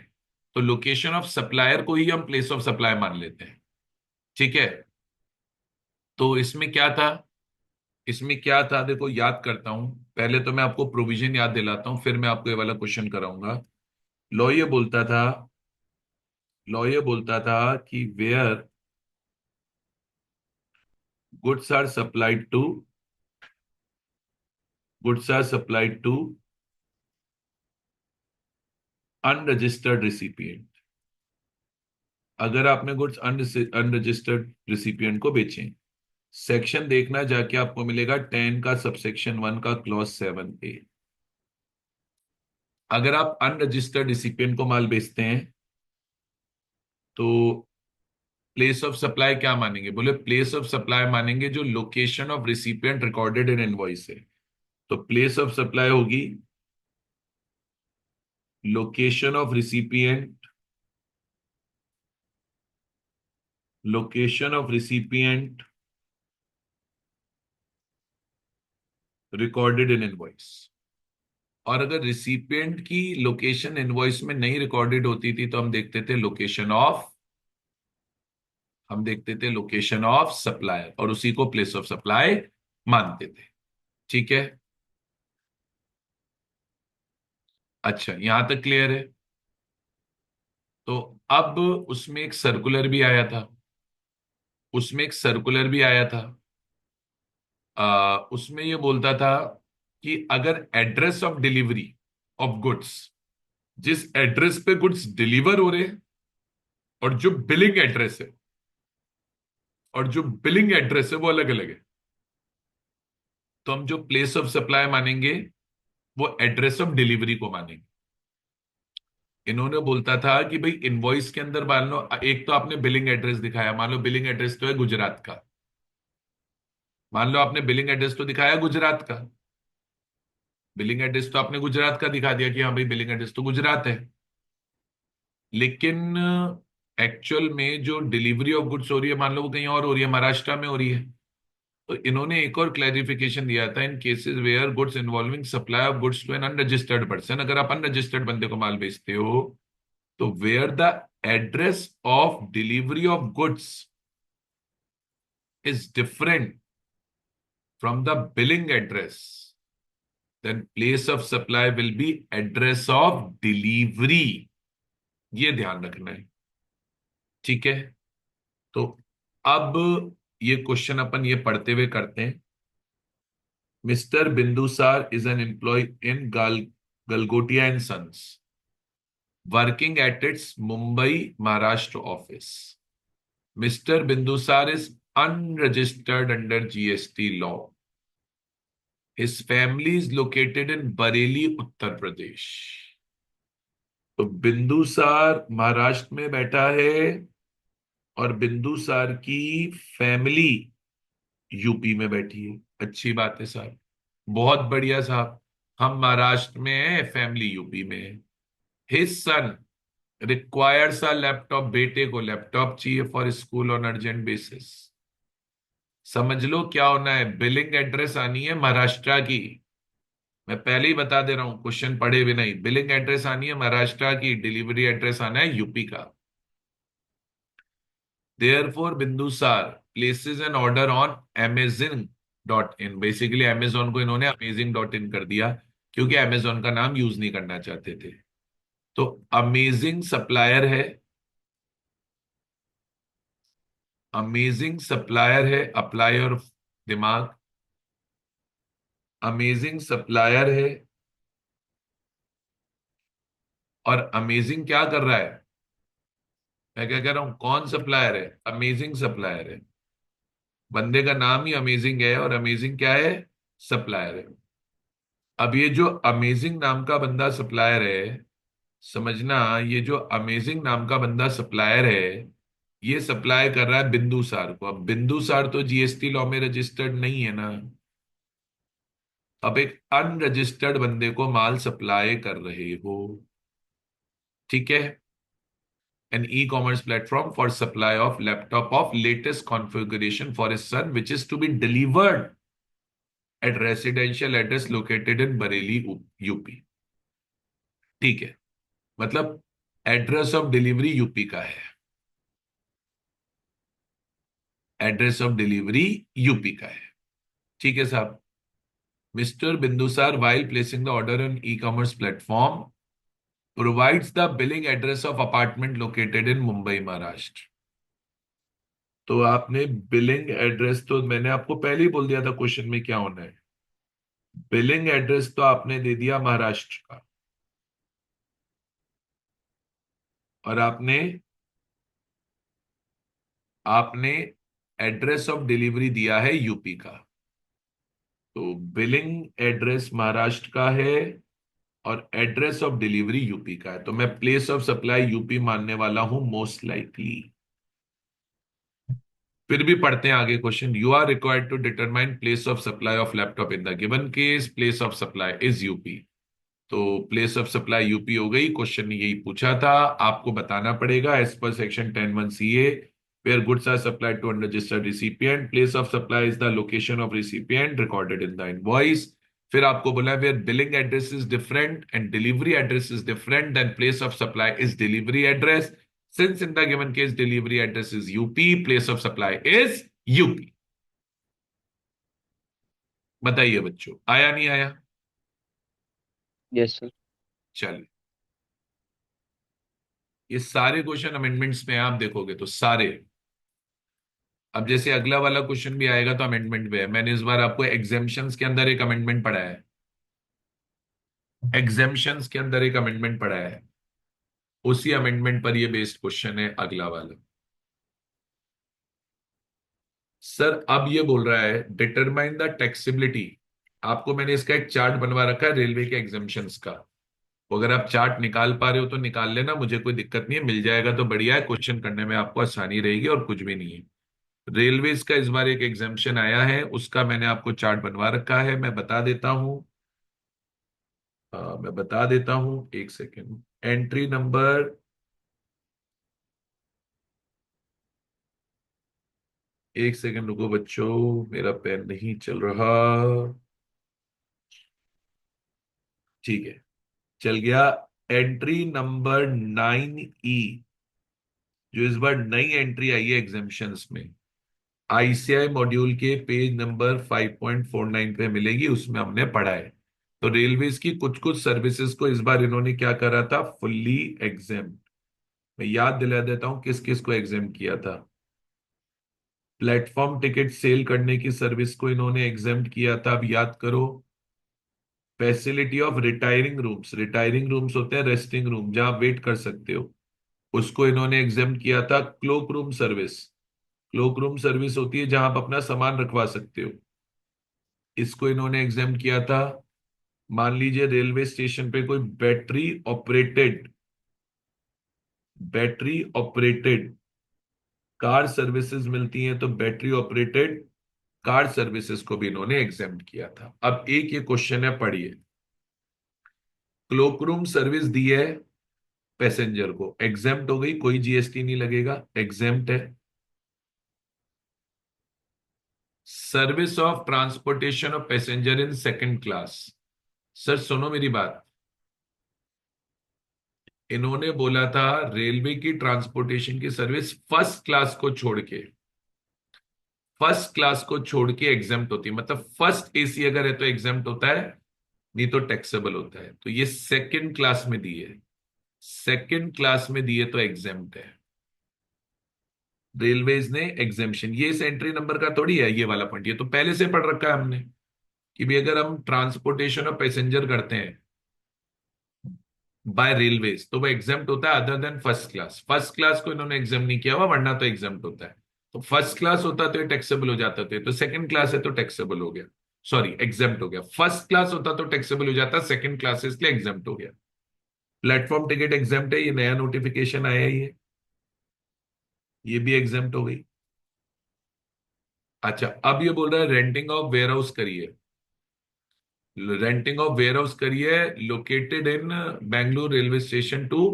तो लोकेशन ऑफ सप्लायर को ही हम प्लेस ऑफ सप्लाई मान लेते हैं, ठीक है। तो इसमें क्या था, इसमें क्या था देखो याद करता हूं, पहले तो मैं आपको प्रोविजन याद दिलाता हूं, फिर मैं आपको ये वाला क्वेश्चन कराऊंगा। लॉ ये बोलता था, लॉ ये बोलता था कि where goods are supplied to, goods are supplied to unregistered recipient, अगर आपने गुड्स अनरजिस्टर्ड रिसिपिएंट को बेचे, सेक्शन देखना जाके आपको मिलेगा 10 का सबसेक्शन 1 का क्लॉज 7A। अगर आप अनरजिस्टर्ड रिसिपिएंट को माल बेचते हैं तो प्लेस ऑफ सप्लाई क्या मानेंगे? बोले प्लेस ऑफ सप्लाई मानेंगे जो location of recipient recorded in invoice है। तो प्लेस ऑफ सप्लाई होगी location of recipient, location of recipient recorded in invoice. और अगर रिसिपिएंट की लोकेशन इनवॉइस में नहीं रिकॉर्डेड होती थी तो हम देखते थे लोकेशन ऑफ सप्लायर और उसी को प्लेस ऑफ सप्लाई मानते थे। ठीक है, अच्छा यहां तक क्लियर है। तो अब उसमें एक सर्कुलर भी आया था, उसमें ये बोलता था कि अगर address of delivery of goods, जिस एड्रेस पे गुड्स डिलीवर हो रहे हैं और जो बिलिंग एड्रेस है, वो अलग अलग है। तो हम जो प्लेस ऑफ सप्लाई मानेंगे वो एड्रेस ऑफ डिलीवरी को मानेंगे। इन्होंने बोलता था कि भाई इनवॉइस के अंदर मान लो एक तो आपने बिलिंग एड्रेस दिखाया, मान लो बिलिंग एड्रेस तो है गुजरात का, मान लो आपने बिलिंग एड्रेस तो दिखाया गुजरात का, बिलिंग एड्रेस तो आपने गुजरात का दिखा दिया कि हाँ भाई बिलिंग एड्रेस तो गुजरात है, लेकिन एक्चुअल में जो डिलीवरी ऑफ गुड्स हो रही है मान लो वो कहीं और हो रही है, महाराष्ट्र में हो रही है। तो इन्होंने एक और क्लैरिफिकेशन दिया था, in cases where goods involving supply of goods to an unregistered person, अगर आप अनरजिस्टर्ड बंदे को माल बेचते हो तो where the address of delivery of goods is different from the billing address, then place of supply will be address of delivery. ये ध्यान रखना है, ठीक है। तो अब ये क्वेश्चन अपन ये पढ़ते हुए करते हैं। Mr Bindusar is an employee in Galgotia and sons working at its Mumbai Maharashtra office. Mr Bindusar is unregistered under GST law. His family is located in Bareilly Uttar Pradesh. तो बिंदुसार महाराष्ट्र में बैठा है और बिंदुसार की फैमिली यूपी में बैठी है। अच्छी बात है साहब, बहुत बढ़िया साहब। हम महाराष्ट्र में हैं, फैमिली यूपी में है। His son requires a laptop, बेटे को लैपटॉप चाहिए for school on urgent basis. समझ लो क्या होना है, बिलिंग एड्रेस आनी है महाराष्ट्र की। मैं पहले ही बता दे रहा हूं, क्वेश्चन पढ़े भी नहीं, बिलिंग एड्रेस आनी है महाराष्ट्र की, डिलीवरी एड्रेस आना है यूपी का। Therefore Bindusar places an order on amazon.in। Basically Amazon को इन्होंने amazing.in कर दिया क्योंकि अमेजोन का नाम यूज नहीं करना चाहते थे। तो अमेजिंग सप्लायर है, अप्लाई और दिमाग। अमेजिंग सप्लायर है और अमेजिंग क्या कर रहा है, मैं क्या कह रहा हूं, कौन सप्लायर है, अमेजिंग सप्लायर है। बंदे का नाम ही अमेजिंग है और अमेजिंग क्या है, सप्लायर है। अब ये जो अमेजिंग नाम का बंदा सप्लायर है, समझना, ये जो अमेजिंग नाम का बंदा सप्लायर है ये सप्लाई कर रहा है बिंदुसार को। अब बिंदुसार तो जीएसटी लॉ में रजिस्टर्ड नहीं है ना। अब एक अनरजिस्टर्ड बंदे को माल सप्लाई कर रहे हो, ठीक है। an e-commerce platform for supply of laptop of latest configuration for his son, which is to be delivered at residential address located in Bareilly, UP. ठीक है, मतलब एड्रेस ऑफ डिलीवरी यूपी का है, एड्रेस ऑफ डिलीवरी यूपी का है, ठीक है साहब। Mister Bindusar while placing the order on e-commerce platform provides the billing address of apartment located in Mumbai Maharashtra. तो आपने बिलिंग एड्रेस तो मैंने आपको पहले ही बोल दिया था क्वेश्चन में क्या होना है, बिलिंग एड्रेस तो आपने दे दिया महाराष्ट्र का और आपने आपने एड्रेस ऑफ डिलीवरी दिया है यूपी का। तो बिलिंग एड्रेस महाराष्ट्र का है और एड्रेस ऑफ डिलीवरी यूपी का है, तो मैं प्लेस ऑफ सप्लाई यूपी मानने वाला हूं मोस्ट लाइकली। फिर भी पढ़ते हैं आगे question. You are required to determine place of supply of laptop in the given case, place of supply is UP. तो प्लेस ऑफ सप्लाई यूपी हो गई, क्वेश्चन ने यही पूछा था, आपको बताना पड़ेगा एज पर section 10(1) CA where goods are supplied to unregistered recipient, place of supply is the location of recipient recorded in the invoice, फिर आपको बोला है where billing address is different and delivery address is different then place of supply is delivery address, since in the given case delivery address is UP, place of supply is UP. बताइए बच्चों, आया नहीं आया? Yes sir. चलिए, ये सारे question amendments में आप देखोगे तो सारे। अब जैसे अगला वाला क्वेश्चन भी आएगा तो अमेंडमेंट में है। मैंने इस बार आपको एग्जेम्पशंस के अंदर एक अमेंडमेंट पढ़ाया है, एग्जेम्पशंस के अंदर एक अमेंडमेंट पढ़ाया है, उसी अमेंडमेंट पर ये बेस्ड क्वेश्चन है अगला वाला। सर अब ये बोल रहा है डिटरमाइन द टैक्सेबिलिटी। आपको मैंने इसका एक चार्ट बनवा रखा है रेलवे के एग्जेम्पशंस का। तो अगर आप चार्ट निकाल पा रहे हो तो निकाल लेना, मुझे कोई दिक्कत नहीं है, मिल जाएगा तो बढ़िया है, क्वेश्चन करने में आपको आसानी रहेगी और कुछ भी नहीं है। रेलवेज का इस बार एक एग्जाम्पशन आया है, उसका मैंने आपको चार्ट बनवा रखा है, मैं बता देता हूं। मैं बता देता हूं, एक सेकेंड। एंट्री नंबर, एक सेकेंड रुको बच्चों, मेरा पेन नहीं चल रहा। ठीक है, चल गया। एंट्री नंबर 9E, जो इस बार नई एंट्री आई है एग्जाम्पशंस में, आईसीआई मॉड्यूल के पेज नंबर 5.49 पे मिलेगी, उसमें हमने पढ़ा है। तो रेलवेज की कुछ कुछ सर्विसेज को इस बार इन्होंने क्या करा था, फुल्ली एग्जेम्प्ट। मैं याद दिला देता हूं किस किस को एग्जेम्प्ट किया था। प्लेटफॉर्म टिकट सेल करने की सर्विस को इन्होंने एग्जेम्प्ट किया था, अब याद करो। Facility of retiring rooms, retiring rooms होते हैं रेस्टिंग रूम जहां वेट कर सकते हो, उसको इन्होंने एग्जेम्प्ट किया था। Cloak room service, cloak room service होती है जहां आप अपना सामान रखवा सकते हो, इसको इन्होंने एग्जाम किया था। मान लीजिए रेलवे स्टेशन पे कोई बैटरी ऑपरेटेड कार सर्विसेज मिलती हैं, तो बैटरी ऑपरेटेड कार सर्विसेज को भी इन्होंने एग्जाम किया था। अब एक ये क्वेश्चन है, पढ़िए। क्लोक रूम सर्विस दी है पैसेंजर को, एग्जेम्प्ट हो गई, कोई जीएसटी नहीं लगेगा, एग्जेम्प्ट है। Service of transportation of passenger in second class. Sir सुनो मेरी बात, इन्होंने बोला था रेलवे की ट्रांसपोर्टेशन की सर्विस फर्स्ट क्लास को छोड़ के एग्जाम्प्ट होती है, मतलब फर्स्ट एसी अगर है तो एग्जाम्प्ट होता है, नहीं तो टैक्सेबल होता है। तो ये सेकंड क्लास में दी है, सेकंड क्लास में दी है तो एग्जाम्प्ट है। रेलवेज ने एग्जेम्पशन, ये इस एंट्री नंबर का थोड़ी है ये वाला पॉइंट, ये तो पहले से पढ़ रखा है हमने कि भी अगर हम ट्रांसपोर्टेशन ऑफ पैसेंजर करते हैं बाय रेलवेज तो वो एग्जाम्प्ट होता है other than first class. First class को इन्होंने एग्जाम नहीं किया हुआ, वरना तो एग्जाम्प्ट होता है। तो फर्स्ट क्लास होता तो ये टैक्सेबल हो जाता थे, तो सेकंड क्लास है तो टैक्सेबल हो गया, सॉरी एग्जाम्प्ट हो गया। फर्स्ट क्लास होता तो टैक्सेबल हो जाता, सेकंड क्लास इसलिए एग्जाम्प्ट हो गया। प्लेटफॉर्म टिकट एग्जाम्प्ट है, ये नया नोटिफिकेशन आया है, ये भी एग्जाम्प्ट हो गई। अच्छा, अब ये बोल रहा है रेंटिंग ऑफ वेयर हाउस करिए, रेंटिंग ऑफ वेयर हाउस करिए located in Bangalore railway station to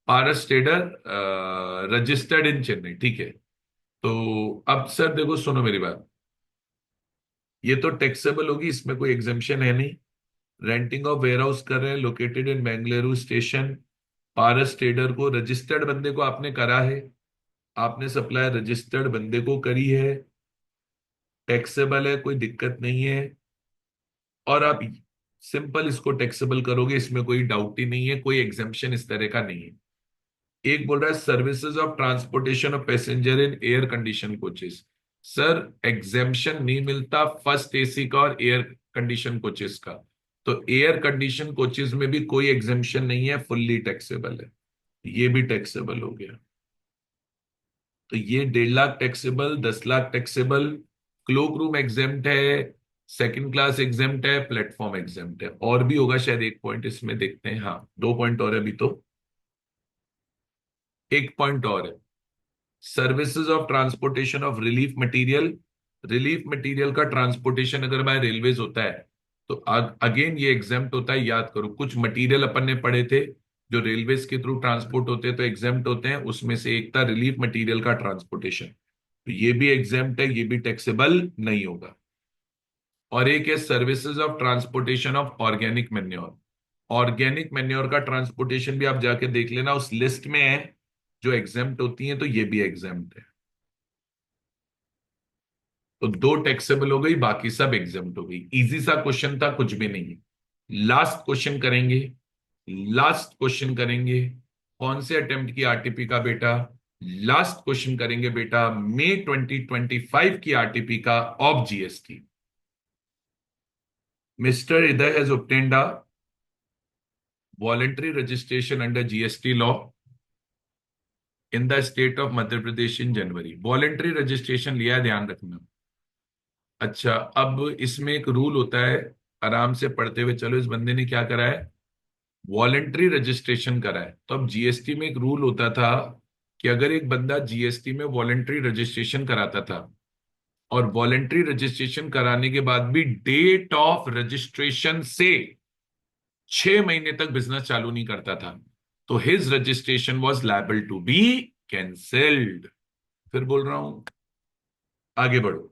Paras trader registered in Chennai, ठीक है। तो अब सर देखो, सुनो मेरी बात, ये तो टैक्सेबल होगी, इसमें कोई एग्जेम्पशन है नहीं। रेंटिंग ऑफ वेयर हाउस कर रहे हैं located in Bengaluru station, Paras trader को, रजिस्टर्ड बंदे को आपने करा है, आपने सप्लाई रजिस्टर्ड बंदे को करी है, टैक्सेबल है, कोई दिक्कत नहीं है। और आप सिंपल इसको टैक्सेबल करोगे, इसमें कोई डाउट ही नहीं है, कोई एग्जेम्पशन इस तरह का नहीं है। एक बोल रहा है services of transportation of passenger in air condition coaches. Sir exemption नहीं मिलता फर्स्ट एसी का और एयर कंडीशन कोचेस का, तो एयर कंडीशन कोचेस में भी कोई एग्जेम्पशन नहीं है, फुल्ली टैक्सेबल है। ये भी टैक्सेबल हो गया, तो ये 1.5 lakh taxable, 10 lakh taxable. Cloak room exempt है, सेकंड क्लास एग्जेम्प्ट है, प्लेटफॉर्म एग्जेम्प्ट है। और भी होगा शायद एक पॉइंट इसमें, देखते हैं। हाँ, 2 पॉइंट और है अभी तो, एक पॉइंट और है। Services of transportation of relief material, relief material का ट्रांसपोर्टेशन अगर बाय रेलवेज होता है तो अगेन ये एग्जेम्प्ट होता है। याद करो, कुछ मटेरियल अपन ने पढ़े थे जो रेलवेज के थ्रू ट्रांसपोर्ट होते हैं तो एग्जेम्प्ट होते हैं, उसमें से एक था रिलीफ मटेरियल का ट्रांसपोर्टेशन, तो ये भी एग्जेम्प्ट है, ये भी टैक्सेबल नहीं होगा। और एक है services of transportation of organic manure. Organic manure का ट्रांसपोर्टेशन भी आप जाके देख लेना, उस लिस्ट में है जो एग्जेम्प्ट होती है, तो ये भी एग्जेम्प्ट है। तो दो टैक्सेबल हो गई, बाकी सब एग्जेम्प्ट हो गई। इजी सा क्वेश्चन था, कुछ भी नहीं है। लास्ट क्वेश्चन करेंगे, लास्ट क्वेश्चन करेंगे। कौन से अटेम्प्ट की आरटीपी का बेटा? लास्ट क्वेश्चन करेंगे बेटा मई 2025 की आरटीपी का of GST. Mr Iday has obtained a voluntary registration under GST law in the state of Madhya Pradesh in January. Voluntary registration लिया है, ध्यान रखना। अच्छा, अब इसमें एक रूल होता है, आराम से पढ़ते हुए चलो। इस बंदे ने क्या करा है? वॉलेंट्री रजिस्ट्रेशन करा है। तो अब जीएसटी में एक रूल होता था कि अगर एक बंदा जीएसटी में वॉलेंट्री रजिस्ट्रेशन कराता था और वॉलेंट्री रजिस्ट्रेशन कराने के बाद भी डेट ऑफ रजिस्ट्रेशन से 6 महीने तक बिजनेस चालू नहीं करता था, तो his registration was liable to be cancelled. फिर बोल रहा हूं, आगे बढ़ो।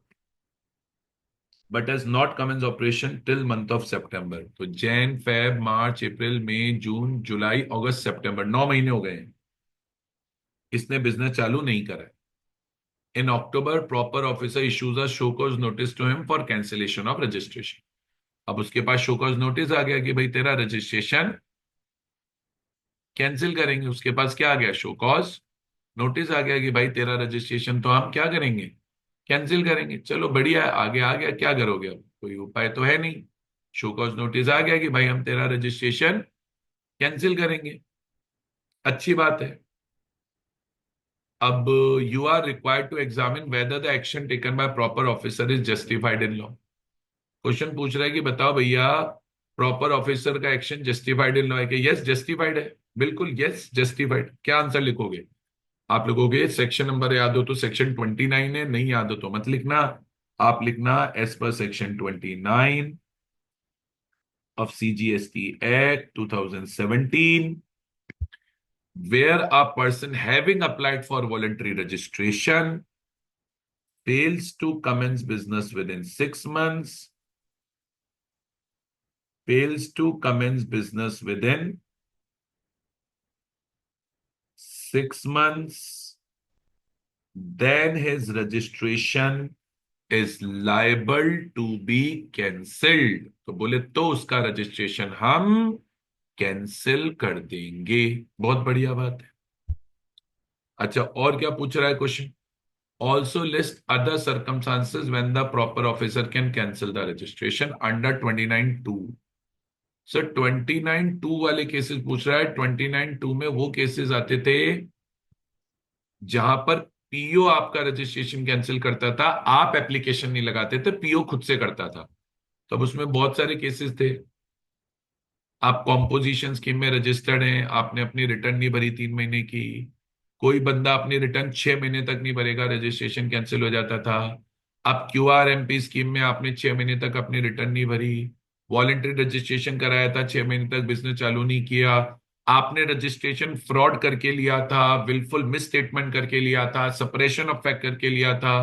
But has not commence operation till month of September. तो जैन, फेब, मार्च, अप्रैल, मई, जून, जुलाई, अगस्त, सितंबर, 9 महीने हो गए हैं इसने बिजनेस चालू नहीं करा है। In October proper officer issues a show cause notice to him for cancellation of registration. अब उसके पास शो कॉज नोटिस आ गया कि भाई तेरा रजिस्ट्रेशन कैंसिल करेंगे। उसके पास क्या आ गया? शो कॉज नोटिस आ गया कि भाई तेरा रजिस्ट्रेशन तो हम क्या करेंगे? कैंसिल करेंगे। चलो बढ़िया है, आगे आ गया, क्या करोगे? अब कोई उपाय तो है नहीं। शो कॉज नोटिस आ गया कि भाई हम तेरा रजिस्ट्रेशन कैंसिल करेंगे, अच्छी बात है। अब you are required to examine whether the action taken by proper officer is justified in law. Question पूछ रहा है कि बताओ भैया, प्रॉपर ऑफिसर का एक्शन जस्टिफाइड इन लॉ है कि? यस जस्टिफाइड है, बिल्कुल यस जस्टिफाइड। क्या आंसर लिखोगे आप? लिखोगे सेक्शन नंबर याद हो तो सेक्शन 29 है, नहीं याद हो तो मत लिखना। आप लिखना एज पर section 29 of CGST Act 2017, where a person having applied for voluntary registration fails to commence business within 6 months, fails to commence business within 6 months, then his registration is liable to be cancelled। तो बोले तो उसका registration हम cancel कर देंगे। बहुत बढ़िया बात है। अच्छा, और क्या पूछ रहा है question? Also list other circumstances when the proper officer can cancel the registration under 29(2)। Sir 29(2) वाले केसेस पूछ रहा है। 29(2) में वो केसेस आते थे जहां पर पीओ आपका रजिस्ट्रेशन कैंसिल करता था, आप एप्लीकेशन नहीं लगाते थे, पीओ खुद से करता था। तो अब उसमें बहुत सारे केसेस थे। आप कॉम्पोजिशन स्कीम में रजिस्टर्ड हैं, आपने अपनी रिटर्न नहीं भरी 3 महीने की, कोई बंदा अपनी रिटर्न 6 महीने तक नहीं भरेगा, रजिस्ट्रेशन कैंसिल हो जाता था। आप क्यूआरएमपी स्कीम में आपने 6 महीने तक अपनी रिटर्न नहीं भरी, वॉलेंट्री रजिस्ट्रेशन कराया था, 6 महीने तक बिजनेस चालू नहीं किया, आपने रजिस्ट्रेशन फ्रॉड करके लिया था, विलफुल मिस स्टेटमेंट करके लिया था, सेपरेशन ऑफ फैक्ट करके लिया था,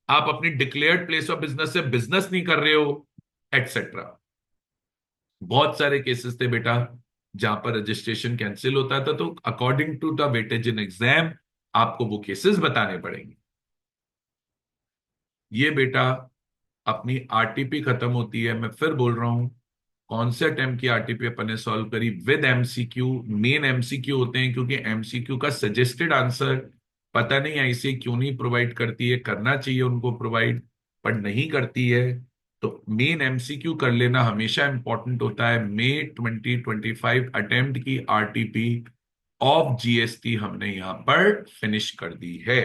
आप अपनी डिक्लेयर्ड प्लेस ऑफ बिजनेस से बिजनेस नहीं कर रहे हो, एटसेट्रा। बहुत सारे केसेस थे बेटा जहां पर रजिस्ट्रेशन कैंसिल होता था। तो according to the weightage in exam आपको वो केसेस बताने पड़ेंगे। ये बेटा अपनी आरटीपी खत्म होती है। मैं फिर बोल रहा हूं, कौन से अटेम्प्ट की आरटीपी अपन ने सॉल्व करी? With MCQ. मेन एमसीक्यू होते हैं, क्योंकि एमसीक्यू का सजेस्टेड आंसर पता नहीं ऐसे क्यों नहीं प्रोवाइड करती है, करना चाहिए उनको प्रोवाइड, पर नहीं करती है। तो मेन एमसीक्यू कर लेना हमेशा इंपॉर्टेंट होता है। मई 2025 अटेम्प्ट की आरटीपी ऑफ जीएसटी हमने यहां पर फिनिश कर दी है।